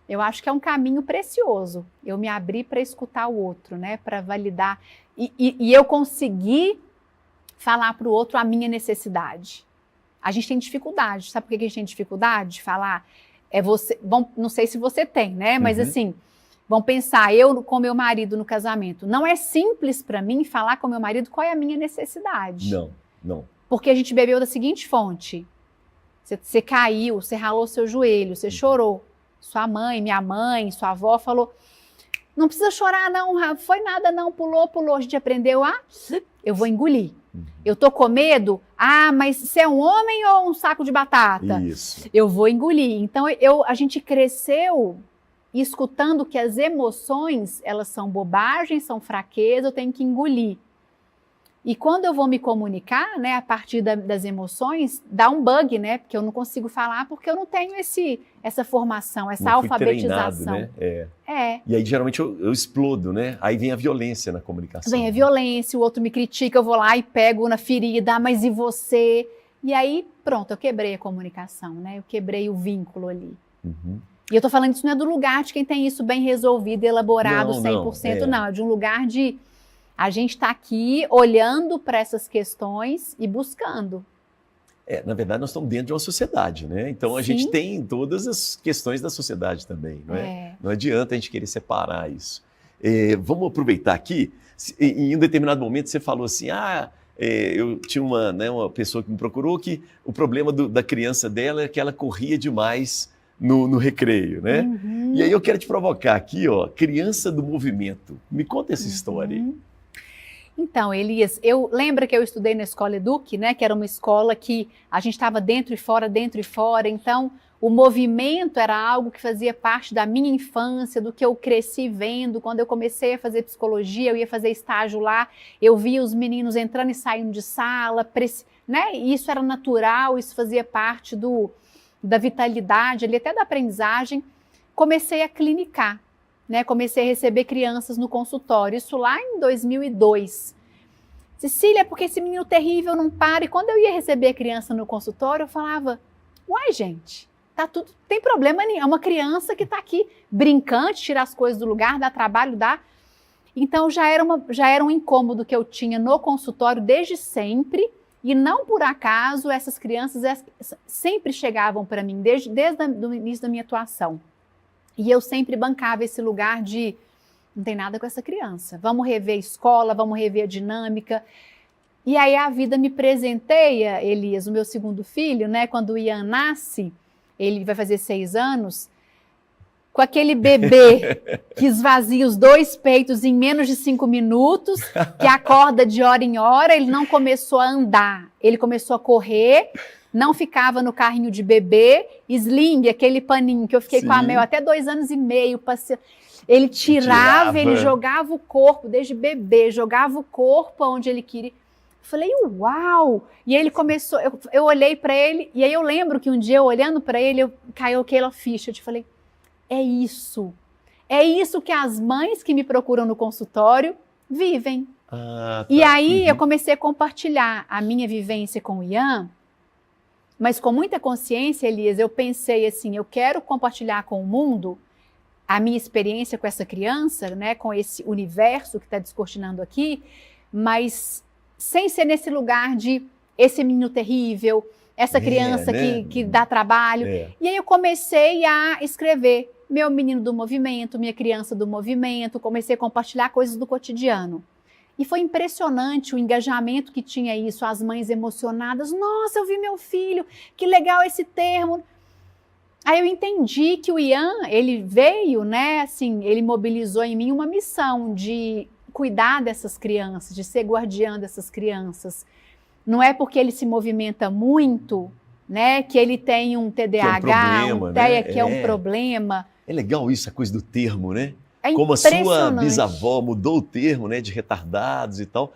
Eu acho que é um caminho precioso. Eu me abri para escutar o outro, né? Para validar. E eu conseguir falar para o outro a minha necessidade. A gente tem dificuldade. Sabe por que a gente tem dificuldade de falar? Não sei se você tem, né? Mas assim, vamos pensar, eu com meu marido no casamento. Não é simples para mim falar com meu marido qual é a minha necessidade. Não. Porque a gente bebeu da seguinte fonte. Você caiu, você ralou seu joelho, você chorou. Sua mãe, minha mãe, sua avó falou, não precisa chorar não, foi nada não, pulou. A gente aprendeu eu vou engolir. Eu tô com medo? Mas você é um homem ou um saco de batata? Isso. Eu vou engolir. Então, a gente cresceu escutando que as emoções, elas são bobagens, são fraqueza, eu tenho que engolir. E quando eu vou me comunicar, né, a partir das emoções, dá um bug, né? Porque eu não consigo falar porque eu não tenho essa formação, essa alfabetização. Treinado, né? E aí, geralmente, eu explodo, né? Aí vem a violência na comunicação. Vem a violência, o outro me critica, eu vou lá e pego na ferida, mas e você? E aí, pronto, eu quebrei a comunicação, né? Eu quebrei o vínculo ali. E eu tô falando isso não é do lugar de quem tem isso bem resolvido, elaborado, 100%, não. É de um lugar de... A gente está aqui olhando para essas questões e buscando. Na verdade, nós estamos dentro de uma sociedade, né? Então, a gente tem todas as questões da sociedade também, não é? Não adianta a gente querer separar isso. Vamos aproveitar aqui. Em um determinado momento, você falou assim, eu tinha uma pessoa que me procurou que o problema da criança dela é que ela corria demais no recreio, né? E aí eu quero te provocar aqui, criança do movimento. Me conta essa história aí. Então, Elias, lembra que eu estudei na Escola Educ, né? Que era uma escola que a gente estava dentro e fora, então O movimento era algo que fazia parte da minha infância, do que eu cresci vendo. Quando eu comecei a fazer psicologia, eu ia fazer estágio lá, eu via os meninos entrando e saindo de sala, né? E isso era natural, isso fazia parte da vitalidade, ali, até da aprendizagem. Comecei a clinicar, né? Comecei a receber crianças no consultório, isso lá em 2002. Cecília, porque esse menino terrível não para. E quando eu ia receber a criança no consultório, eu falava, uai, gente, tá tudo, tem problema nenhum. É uma criança que está aqui brincante, tira as coisas do lugar, dá trabalho, dá. Então já era um incômodo que eu tinha no consultório desde sempre. E não por acaso essas crianças sempre chegavam para mim, desde o início da minha atuação. E eu sempre bancava esse lugar de, não tem nada com essa criança. Vamos rever a escola, vamos rever a dinâmica. E aí a vida me presenteia, Elias, o meu segundo filho, né? Quando o Ian nasce, ele vai fazer 6 anos, com aquele bebê que esvazia os 2 peitos em menos de 5 minutos, que acorda de hora em hora, ele não começou a andar, ele começou a correr, não ficava no carrinho de bebê, sling, aquele paninho que eu fiquei com a Mel até 2 anos e meio, ele tirava, ele jogava o corpo, desde bebê, jogava o corpo onde ele queria. Falei, uau! E aí ele começou, eu olhei para ele, e aí eu lembro que um dia, eu olhando para ele, caiu aquela ficha, eu te falei, é isso que as mães que me procuram no consultório vivem. Tá. E aí eu comecei a compartilhar a minha vivência com o Ian, mas com muita consciência, Elias, eu pensei assim, eu quero compartilhar com o mundo a minha experiência com essa criança, né, com esse universo que está descortinando aqui, mas sem ser nesse lugar de esse menino terrível, essa criança né? que dá trabalho. E aí eu comecei a escrever meu menino do movimento, minha criança do movimento, comecei a compartilhar coisas do cotidiano. E foi impressionante o engajamento que tinha isso, as mães emocionadas. Nossa, eu vi meu filho, que legal esse termo. Aí eu entendi que o Ian, ele veio, né, assim, ele mobilizou em mim uma missão de cuidar dessas crianças, de ser guardiã dessas crianças. Não é porque ele se movimenta muito, né, que ele tem um TDAH, um TEA, que é um problema. É legal isso, a coisa do termo, né? É como a sua bisavó mudou o termo, né, de retardados e tal.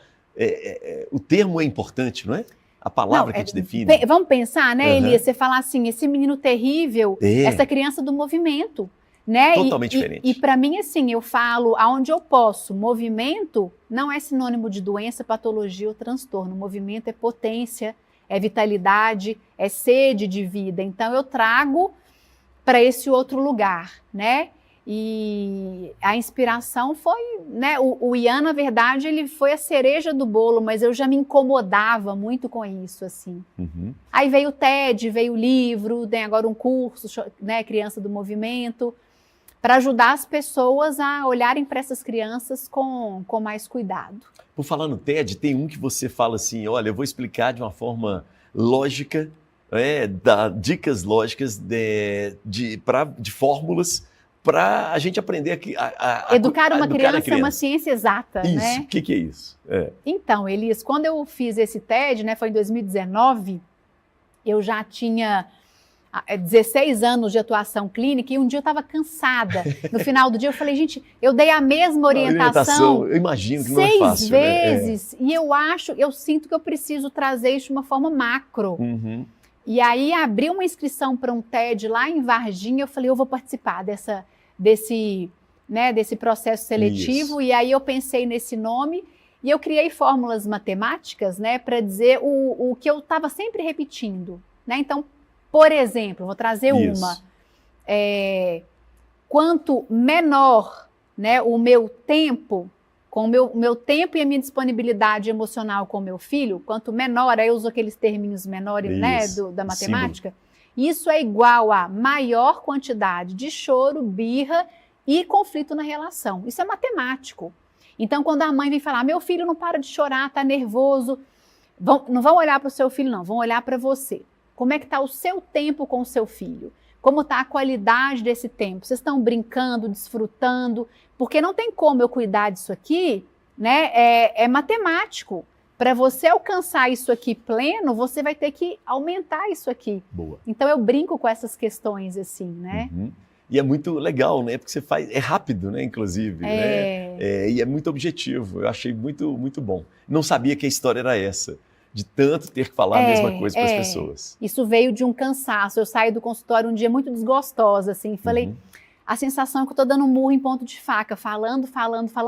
O termo é importante, não é? A palavra que te define. Vamos pensar, né, Elias? Você falar assim, esse menino terrível, essa criança do movimento, né? Totalmente diferente. E para mim, assim, eu falo aonde eu posso. Movimento não é sinônimo de doença, patologia ou transtorno. Movimento é potência, é vitalidade, é sede de vida. Então eu trago para esse outro lugar, né? E a inspiração foi, né, o Ian, na verdade, ele foi a cereja do bolo, mas eu já me incomodava muito com isso, assim. Aí veio o TED, veio o livro, tem agora um curso, né, Criança do Movimento, para ajudar as pessoas a olharem para essas crianças com mais cuidado. Por falar no TED, tem um que você fala assim, olha, eu vou explicar de uma forma lógica, dicas lógicas de fórmulas, para a gente aprender a educar uma criança é uma ciência exata, isso, né? O que é isso? Então, Elias, quando eu fiz esse TED, né, foi em 2019, eu já tinha 16 anos de atuação clínica e um dia eu estava cansada. No final do dia eu falei, gente, eu dei a mesma orientação eu imagino que não é fácil, 6 vezes, né? E eu sinto que eu preciso trazer isso de uma forma macro. E aí abri uma inscrição para um TED lá em Varginha, eu falei, eu vou participar desse processo seletivo. Isso. E aí eu pensei nesse nome e eu criei fórmulas matemáticas, né, para dizer o que eu estava sempre repetindo, né? Então, por exemplo, vou trazer uma. Quanto menor, né, o meu tempo, com o meu tempo e a minha disponibilidade emocional com o meu filho, quanto menor, aí eu uso aqueles terminhos menores, né, da matemática, isso é igual a maior quantidade de choro, birra e conflito na relação. Isso é matemático. Então, quando a mãe vem falar, meu filho não para de chorar, está nervoso, não vão olhar para o seu filho, não, vão olhar para você. Como é que está o seu tempo com o seu filho? Como está a qualidade desse tempo? Vocês estão brincando, desfrutando? Porque não tem como eu cuidar disso aqui, né? É matemático. para você alcançar isso aqui pleno, você vai ter que aumentar isso aqui. Boa. Então eu brinco com essas questões assim, né? Uhum. E é muito legal, né? Porque você faz, é rápido, né? Inclusive, né? E é muito objetivo. Eu achei muito, muito bom. Não sabia que a história era essa, de tanto ter que falar a mesma coisa para as pessoas. Isso veio de um cansaço. Eu saí do consultório um dia muito desgostosa, assim, falei, a sensação é que eu tô dando um murro em ponto de faca, falando,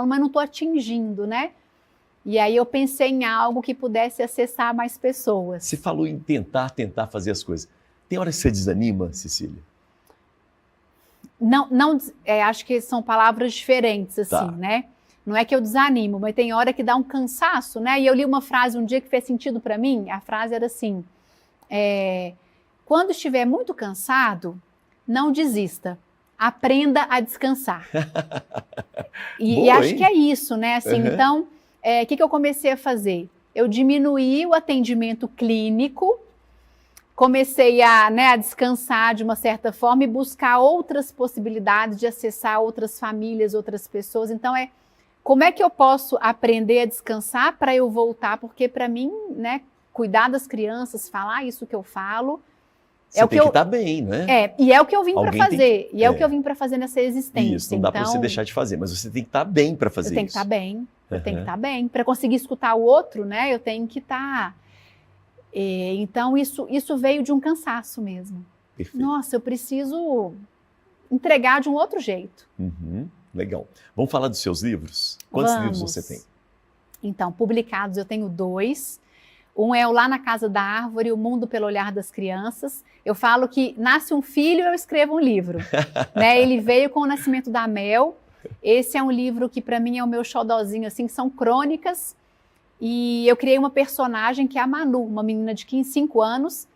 mas não tô atingindo, né? E aí eu pensei em algo que pudesse acessar mais pessoas. Você falou em tentar fazer as coisas. Tem hora que você desanima, Cecília? Não, acho que são palavras diferentes, assim, né? Não é que eu desanimo, mas tem hora que dá um cansaço, né? E eu li uma frase um dia que fez sentido para mim. A frase era assim, quando estiver muito cansado, não desista. Aprenda a descansar. E acho que é isso, né? Assim, então, o que eu comecei a fazer? Eu diminuí o atendimento clínico, comecei a descansar de uma certa forma e buscar outras possibilidades de acessar outras famílias, outras pessoas. Então, como é que eu posso aprender a descansar para eu voltar? Porque para mim, né, cuidar das crianças, falar isso que eu falo, você tem que estar bem, né? E é o que eu vim para fazer. E é o que eu vim para fazer nessa existência. Isso, não dá para você deixar de fazer, mas você tem que estar bem para fazer isso. Eu tenho que estar bem, eu tenho que estar bem. Para conseguir escutar o outro, né, eu tenho que estar... Então, isso veio de um cansaço mesmo. Perfeito. Nossa, eu preciso entregar de um outro jeito. Legal. Vamos falar dos seus livros? Quantos livros você tem? Então, publicados eu tenho 2. Um é o Lá na Casa da Árvore, O Mundo pelo Olhar das Crianças. Eu falo que nasce um filho, eu escrevo um livro. Né? Ele veio com o nascimento da Mel. Esse é um livro que para mim é o meu xodózinho, assim, que são crônicas. E eu criei uma personagem que é a Manu, uma menina de 5 anos,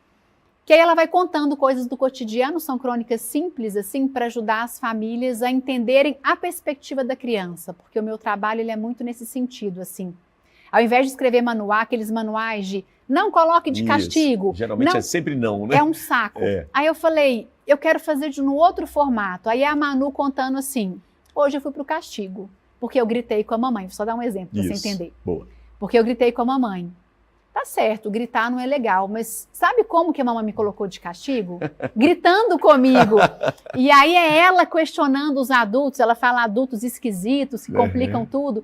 que aí ela vai contando coisas do cotidiano, são crônicas simples, assim, para ajudar as famílias a entenderem a perspectiva da criança, porque o meu trabalho ele é muito nesse sentido, assim. Ao invés de escrever aqueles manuais de não coloque de castigo. Geralmente é sempre não, né? É um saco. Aí eu falei, eu quero fazer de um outro formato. Aí a Manu contando assim, hoje eu fui pro castigo, porque eu gritei com a mamãe. Vou só dar um exemplo para você entender. Boa. Porque eu gritei com a mamãe. Tá certo, gritar não é legal, mas sabe como que a mamãe me colocou de castigo? Gritando comigo. E aí é ela questionando os adultos, ela fala adultos esquisitos, que complicam tudo.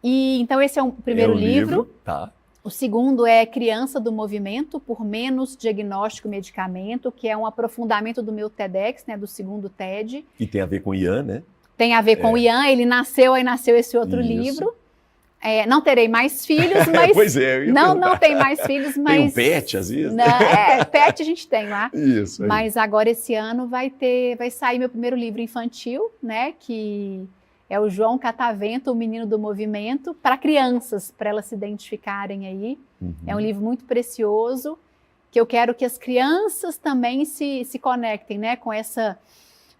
E então esse é o primeiro livro. Tá. O segundo é Criança do Movimento por Menos Diagnóstico e Medicamento, que é um aprofundamento do meu TEDx, né, do segundo TED. E tem a ver com o Ian, né? Tem a ver com o Ian, ele nasceu, aí nasceu esse outro livro. Não terei mais filhos, mas... Pois é, não tem mais filhos, mas... Tem um pet, às vezes? Pet a gente tem lá. Isso. Aí. Mas agora, esse ano, vai sair meu primeiro livro infantil, né? Que é o João Catavento, o Menino do Movimento, para crianças, para elas se identificarem aí. É um livro muito precioso, que eu quero que as crianças também se conectem, né? Com essa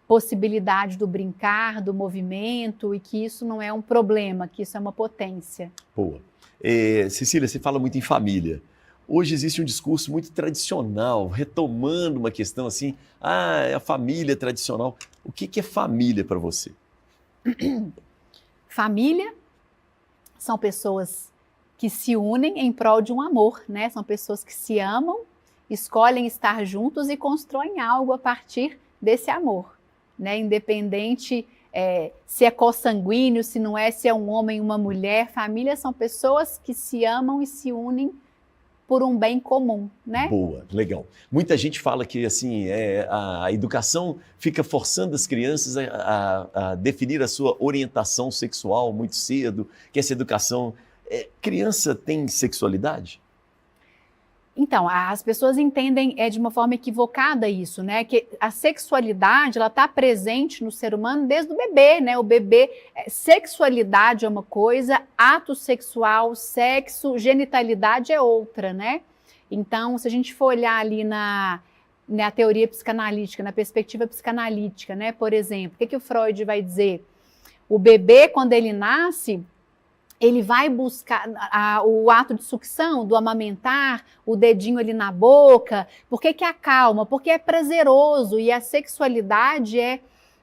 possibilidade do brincar, do movimento, e que isso não é um problema, que isso é uma potência. Boa. Cecília, você fala muito em família. Hoje existe um discurso muito tradicional, retomando uma questão assim, é a família tradicional. O que é família para você? Família são pessoas que se unem em prol de um amor, né? São pessoas que se amam, escolhem estar juntos e constroem algo a partir desse amor. Né, independente se é consanguíneo, se não é, se é um homem, uma mulher, família são pessoas que se amam e se unem por um bem comum, né? Boa, legal. Muita gente fala que assim, a educação fica forçando as crianças a definir a sua orientação sexual muito cedo, que essa educação... criança tem sexualidade? Então, as pessoas entendem de uma forma equivocada isso, né? Que a sexualidade, ela está presente no ser humano desde o bebê, né? O bebê, sexualidade é uma coisa, ato sexual, sexo, genitalidade é outra, né? Então, se a gente for olhar ali na teoria psicanalítica, na perspectiva psicanalítica, né? Por exemplo, o que o Freud vai dizer? O bebê, quando ele nasce... ele vai buscar o ato de sucção, do amamentar, o dedinho ali na boca. Por que acalma? Porque é prazeroso e a sexualidade é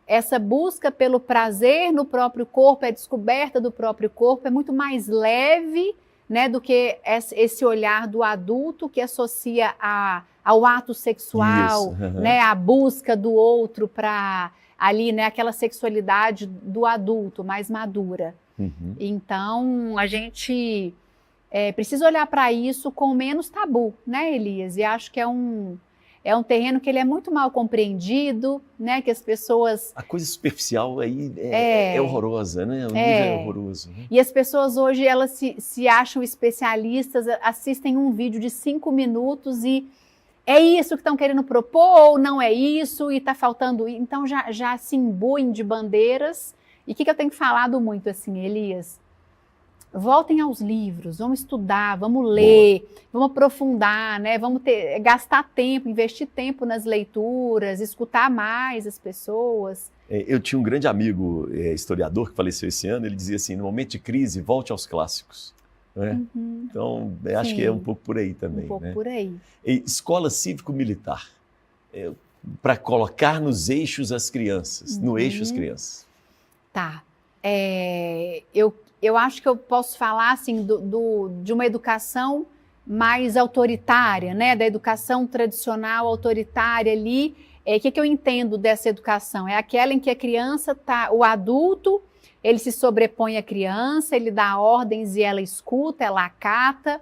essa busca pelo prazer no próprio corpo, é a descoberta do próprio corpo, é muito mais leve né, do que esse olhar do adulto que associa ao ato sexual, né, a busca do outro para ali, né, aquela sexualidade do adulto mais madura. Então, a gente precisa olhar para isso com menos tabu, né, Elias? E acho que é um terreno que ele é muito mal compreendido, né, que as pessoas... A coisa superficial aí é horrorosa, né? O nível é horroroso. Né? E as pessoas hoje, elas se acham especialistas, assistem um vídeo de 5 minutos e é isso que estão querendo propor ou não é isso e está faltando... Então já se imbuem de bandeiras. E o que eu tenho falado muito assim, Elias? Voltem aos livros, vamos estudar, vamos ler, vamos aprofundar, né? Vamos gastar tempo, investir tempo nas leituras, escutar mais as pessoas. Eu tinha um grande amigo historiador que faleceu esse ano, ele dizia assim, no momento de crise, volte aos clássicos. Né? Então, acho que é um pouco por aí também. Um pouco né? por aí. Escola cívico-militar, para colocar nos eixos as crianças, no eixo as crianças. Tá. Eu acho que eu posso falar assim, de uma educação mais autoritária, né? Da educação tradicional autoritária ali. O que eu entendo dessa educação? É aquela em que a criança o adulto, ele se sobrepõe à criança, ele dá ordens e ela escuta, ela acata,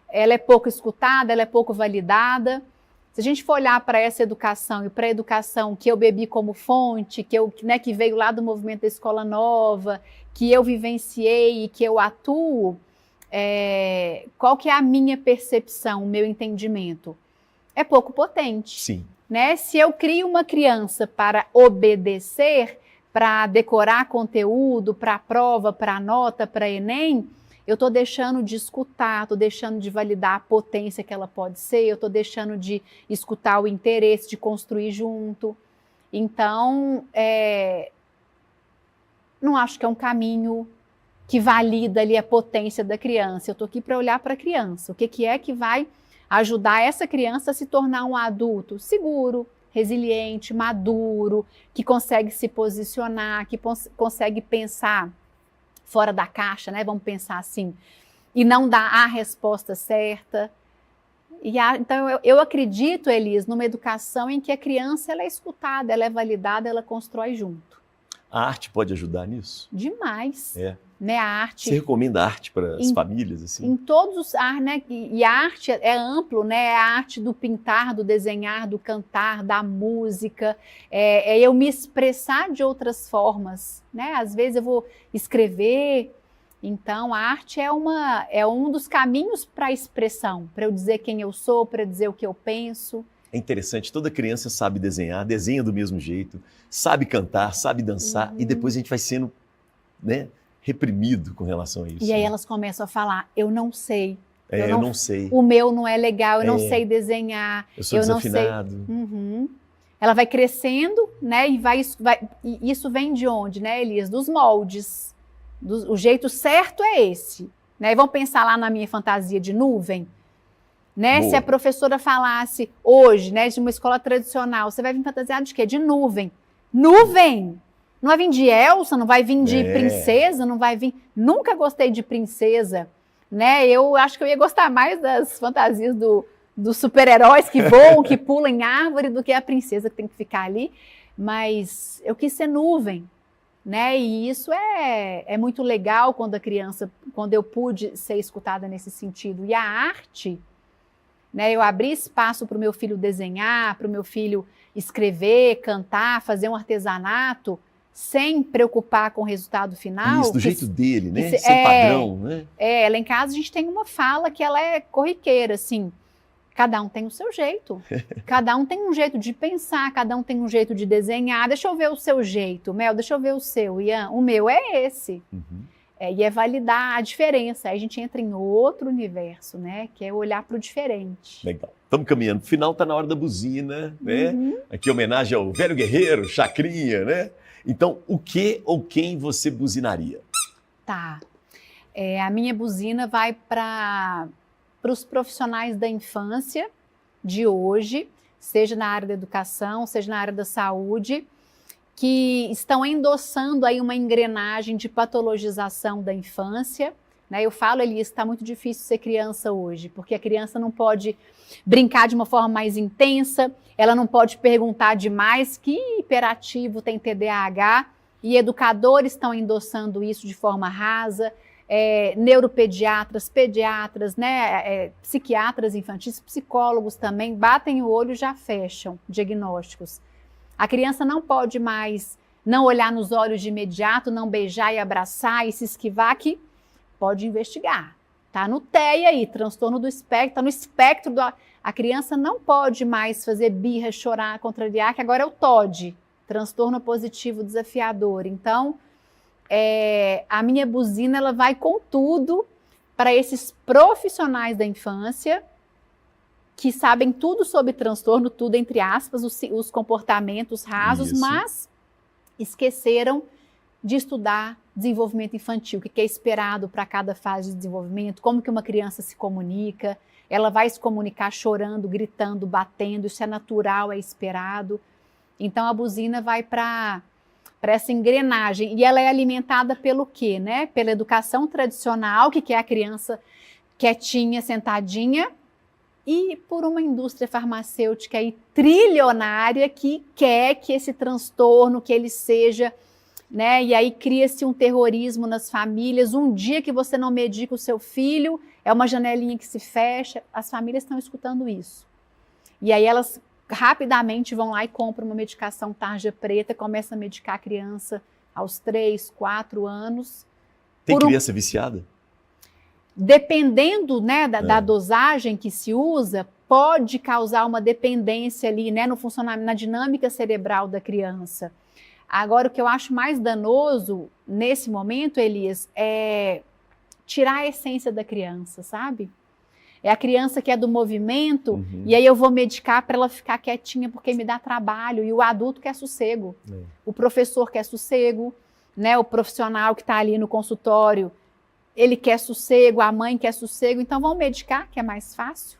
ela é pouco escutada, ela é pouco validada. Se a gente for olhar para essa educação e para a educação que eu bebi como fonte, que veio lá do movimento da Escola Nova, que eu vivenciei e que eu atuo, qual que é a minha percepção, o meu entendimento? É pouco potente. Sim. Né? Se eu crio uma criança para obedecer, para decorar conteúdo, para prova, para nota, para Enem, eu estou deixando de escutar, estou deixando de validar a potência que ela pode ser, eu estou deixando de escutar o interesse, de construir junto. Então, não acho que é um caminho que valida ali a potência da criança. Eu estou aqui para olhar para a criança. O que é que vai ajudar essa criança a se tornar um adulto seguro, resiliente, maduro, que consegue se posicionar, que consegue pensar fora da caixa, né? Vamos pensar assim, e não dar a resposta certa. Então, eu acredito, Elis, numa educação em que a criança ela é escutada, ela é validada, ela constrói junto. A arte pode ajudar nisso? Demais. Né? A arte. Você recomenda arte para as famílias? Assim? Em todos os né? E a arte é amplo, né? É a arte do pintar, do desenhar, do cantar, da música. É eu me expressar de outras formas, né? Às vezes eu vou escrever. Então, a arte é um dos caminhos para a expressão, para eu dizer quem eu sou, para dizer o que eu penso. É interessante, toda criança sabe desenhar, desenha do mesmo jeito, sabe cantar, sabe dançar, e depois a gente vai sendo, né, reprimido com relação a isso. E aí elas começam a falar, eu não sei. Eu não sei. O meu não é legal, eu não sei desenhar. Eu sou desafinado. Não sei. Ela vai crescendo, né, e e isso vem de onde, né, Elias? Dos moldes. O jeito certo é esse. Né? E vamos pensar lá na minha fantasia de nuvem. Né? Se a professora falasse hoje, né, de uma escola tradicional, você vai vir fantasiado de quê? De nuvem. Nuvem! Não vai vir de Elsa, não vai vir de princesa, não vai vir... Nunca gostei de princesa, né? Eu acho que eu ia gostar mais das fantasias dos super-heróis que voam, que pulam em árvore, do que a princesa que tem que ficar ali. Mas eu quis ser nuvem, né? E isso é muito legal quando eu pude ser escutada nesse sentido. E a arte... Né, eu abri espaço para o meu filho desenhar, para o meu filho escrever, cantar, fazer um artesanato, sem preocupar com o resultado final. Isso, do jeito dele, né? Sem padrão, né? Lá em casa a gente tem uma fala que ela é corriqueira, assim, cada um tem o seu jeito, cada um tem um jeito de pensar, cada um tem um jeito de desenhar. Deixa eu ver o seu jeito, Mel, deixa eu ver o seu, Ian, o meu é esse. E é validar a diferença. Aí a gente entra em outro universo, né? Que é olhar para o diferente. Legal. Estamos caminhando. No final está na hora da buzina, né? Aqui homenagem ao velho guerreiro, Chacrinha, né? Então, o que ou quem você buzinaria? Tá. A minha buzina vai para os profissionais da infância de hoje, seja na área da educação, seja na área da saúde, que estão endossando aí uma engrenagem de patologização da infância, Né? Eu falo, Elias, que está muito difícil ser criança hoje, porque a criança não pode brincar de uma forma mais intensa, ela não pode perguntar demais, que hiperativo tem TDAH, e educadores estão endossando isso de forma rasa, neuropediatras, pediatras, né, psiquiatras infantis, psicólogos também, batem o olho e já fecham diagnósticos. A criança não pode mais não olhar nos olhos de imediato, não beijar e abraçar e se esquivar, que pode investigar. Está no TEA aí, transtorno do espectro, está no espectro do... A criança não pode mais fazer birra, chorar, contrariar, que agora é o TOD, transtorno positivo desafiador. Então, a minha buzina, ela vai com tudo para esses profissionais da infância que sabem tudo sobre transtorno, tudo entre aspas, os comportamentos rasos, Isso. mas esqueceram de estudar desenvolvimento infantil, o que é esperado para cada fase de desenvolvimento, como que uma criança se comunica, ela vai se comunicar chorando, gritando, batendo, isso é natural, é esperado. Então a buzina vai para essa engrenagem, e ela é alimentada pelo quê, né? Pela educação tradicional, que quer a criança quietinha, sentadinha, e por uma indústria farmacêutica aí trilionária que quer que esse transtorno, que ele seja, né? E aí cria-se um terrorismo nas famílias. Um dia que você não medica o seu filho, é uma janelinha que se fecha. As famílias estão escutando isso. E aí elas rapidamente vão lá e compram uma medicação tarja preta, começam a medicar a criança aos 3, 4 anos. Tem criança viciada? Dependendo, né, da dosagem que se usa, pode causar uma dependência ali, né, no funcionamento, na dinâmica cerebral da criança. Agora, o que eu acho mais danoso nesse momento, Elias, é tirar a essência da criança, sabe? É a criança que é do movimento, e aí eu vou medicar para ela ficar quietinha porque me dá trabalho, e o adulto quer sossego. O professor quer sossego, né, o profissional que está ali no consultório, ele quer sossego, a mãe quer sossego, então vamos medicar, que é mais fácil.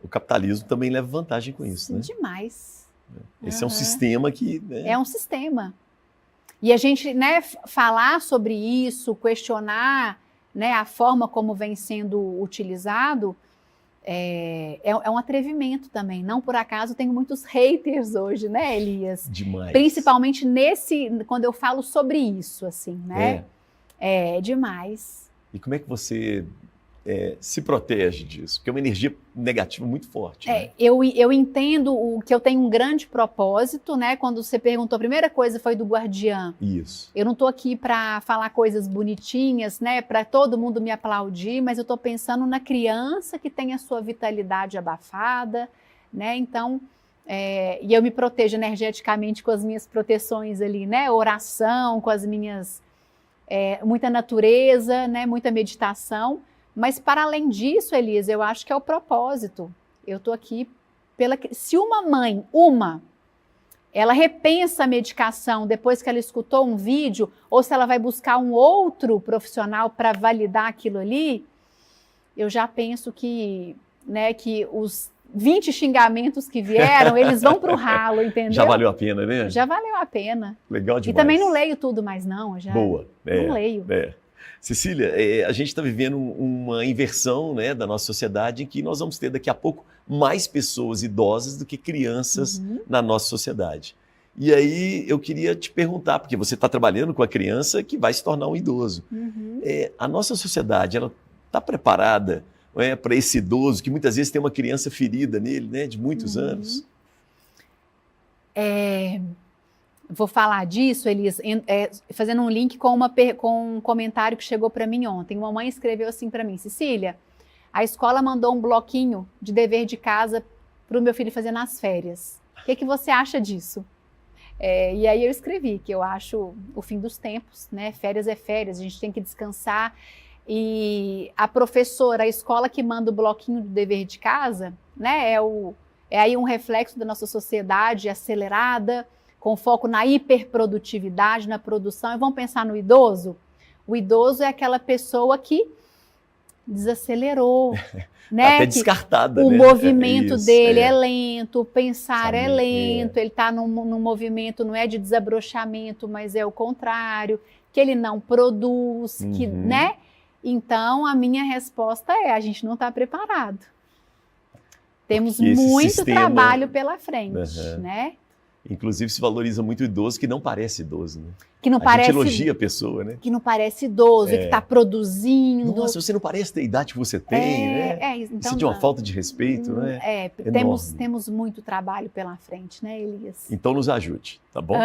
O capitalismo também leva vantagem com isso, né? Demais. Esse é um sistema que... Né? É um sistema. E a gente, né, falar sobre isso, questionar, né, a forma como vem sendo utilizado, é um atrevimento também. Não por acaso tenho muitos haters hoje, né, Elias? Demais. Principalmente quando eu falo sobre isso, assim, né? É demais. E como é que você se protege disso? Porque é uma energia negativa muito forte. Né? Eu entendo que eu tenho um grande propósito, né? Quando você perguntou, a primeira coisa foi do guardiã. Isso. Eu não estou aqui para falar coisas bonitinhas, né? Para todo mundo me aplaudir, mas eu estou pensando na criança que tem a sua vitalidade abafada, né? Então, e eu me protejo energeticamente com as minhas proteções ali, né? Oração, com as minhas... muita natureza, né? Muita meditação. Mas, para além disso, Elisa, eu acho que é o propósito. Eu estou aqui se uma mãe, ela repensa a medicação depois que ela escutou um vídeo, ou se ela vai buscar um outro profissional para validar aquilo ali, eu já penso que, né, que os 20 xingamentos que vieram, eles vão para o ralo, entendeu? Já valeu a pena, né? Já valeu a pena. Legal demais. E também não leio tudo mais, não. Boa. Não leio. Cecília, a gente está vivendo uma inversão, né, da nossa sociedade em que nós vamos ter daqui a pouco mais pessoas idosas do que crianças na nossa sociedade. E aí eu queria te perguntar, porque você está trabalhando com a criança que vai se tornar um idoso. A nossa sociedade, ela está preparada para esse idoso que muitas vezes tem uma criança ferida nele, né, de muitos anos? Vou falar disso, Elis, fazendo um link com um comentário que chegou para mim ontem. Uma mãe escreveu assim para mim: Cecília, a escola mandou um bloquinho de dever de casa para o meu filho fazer nas férias. O que você acha disso? E aí eu escrevi que eu acho o fim dos tempos, né? Férias é férias, a gente tem que descansar. E a professora, a escola que manda o bloquinho do dever de casa, né? É aí um reflexo da nossa sociedade acelerada, com foco na hiperprodutividade, na produção. E vamos pensar no idoso? O idoso é aquela pessoa que desacelerou, né? Até descartada, o né? movimento Isso, dele é lento, o pensar é Sabe, lento, ele está num movimento, não é de desabrochamento, mas é o contrário. que ele não produz, que, né? Então, a minha resposta é, a gente não está preparado. Temos muito trabalho pela frente, né? Inclusive, se valoriza muito o idoso que não parece idoso, né? Que não a gente elogia a pessoa, né? Que não parece idoso, que está produzindo. Nossa, você não parece ter a idade que você tem, né? Então, isso de uma falta de respeito, né? Temos muito trabalho pela frente, né, Elias? Então nos ajude, tá bom?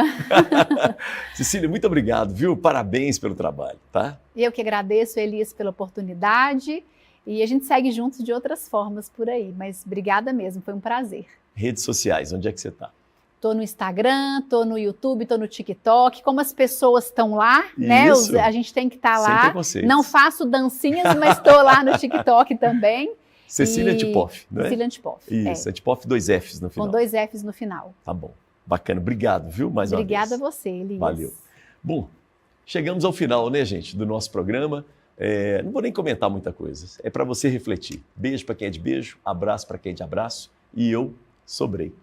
Cecília, muito obrigado, viu? Parabéns pelo trabalho, tá? Eu que agradeço, Elias, pela oportunidade. E a gente segue juntos de outras formas por aí. Mas obrigada mesmo, foi um prazer. Redes sociais, onde é que você está? Estou no Instagram, estou no YouTube, estou no TikTok. Como as pessoas estão lá, né? A gente tem que estar lá. Não faço dancinhas, mas estou lá no TikTok também. Cecília Antipoff, não é? Cecília Antipoff. Isso, Antipoff, 2 Fs no final. Com 2 Fs no final. Tá bom. Bacana. Obrigado, viu? Mais uma vez. Obrigada a você, Elias. Valeu. Bom, chegamos ao final, né, gente, do nosso programa. Não vou nem comentar muita coisa. É para você refletir. Beijo para quem é de beijo, abraço para quem é de abraço. E eu sobrei.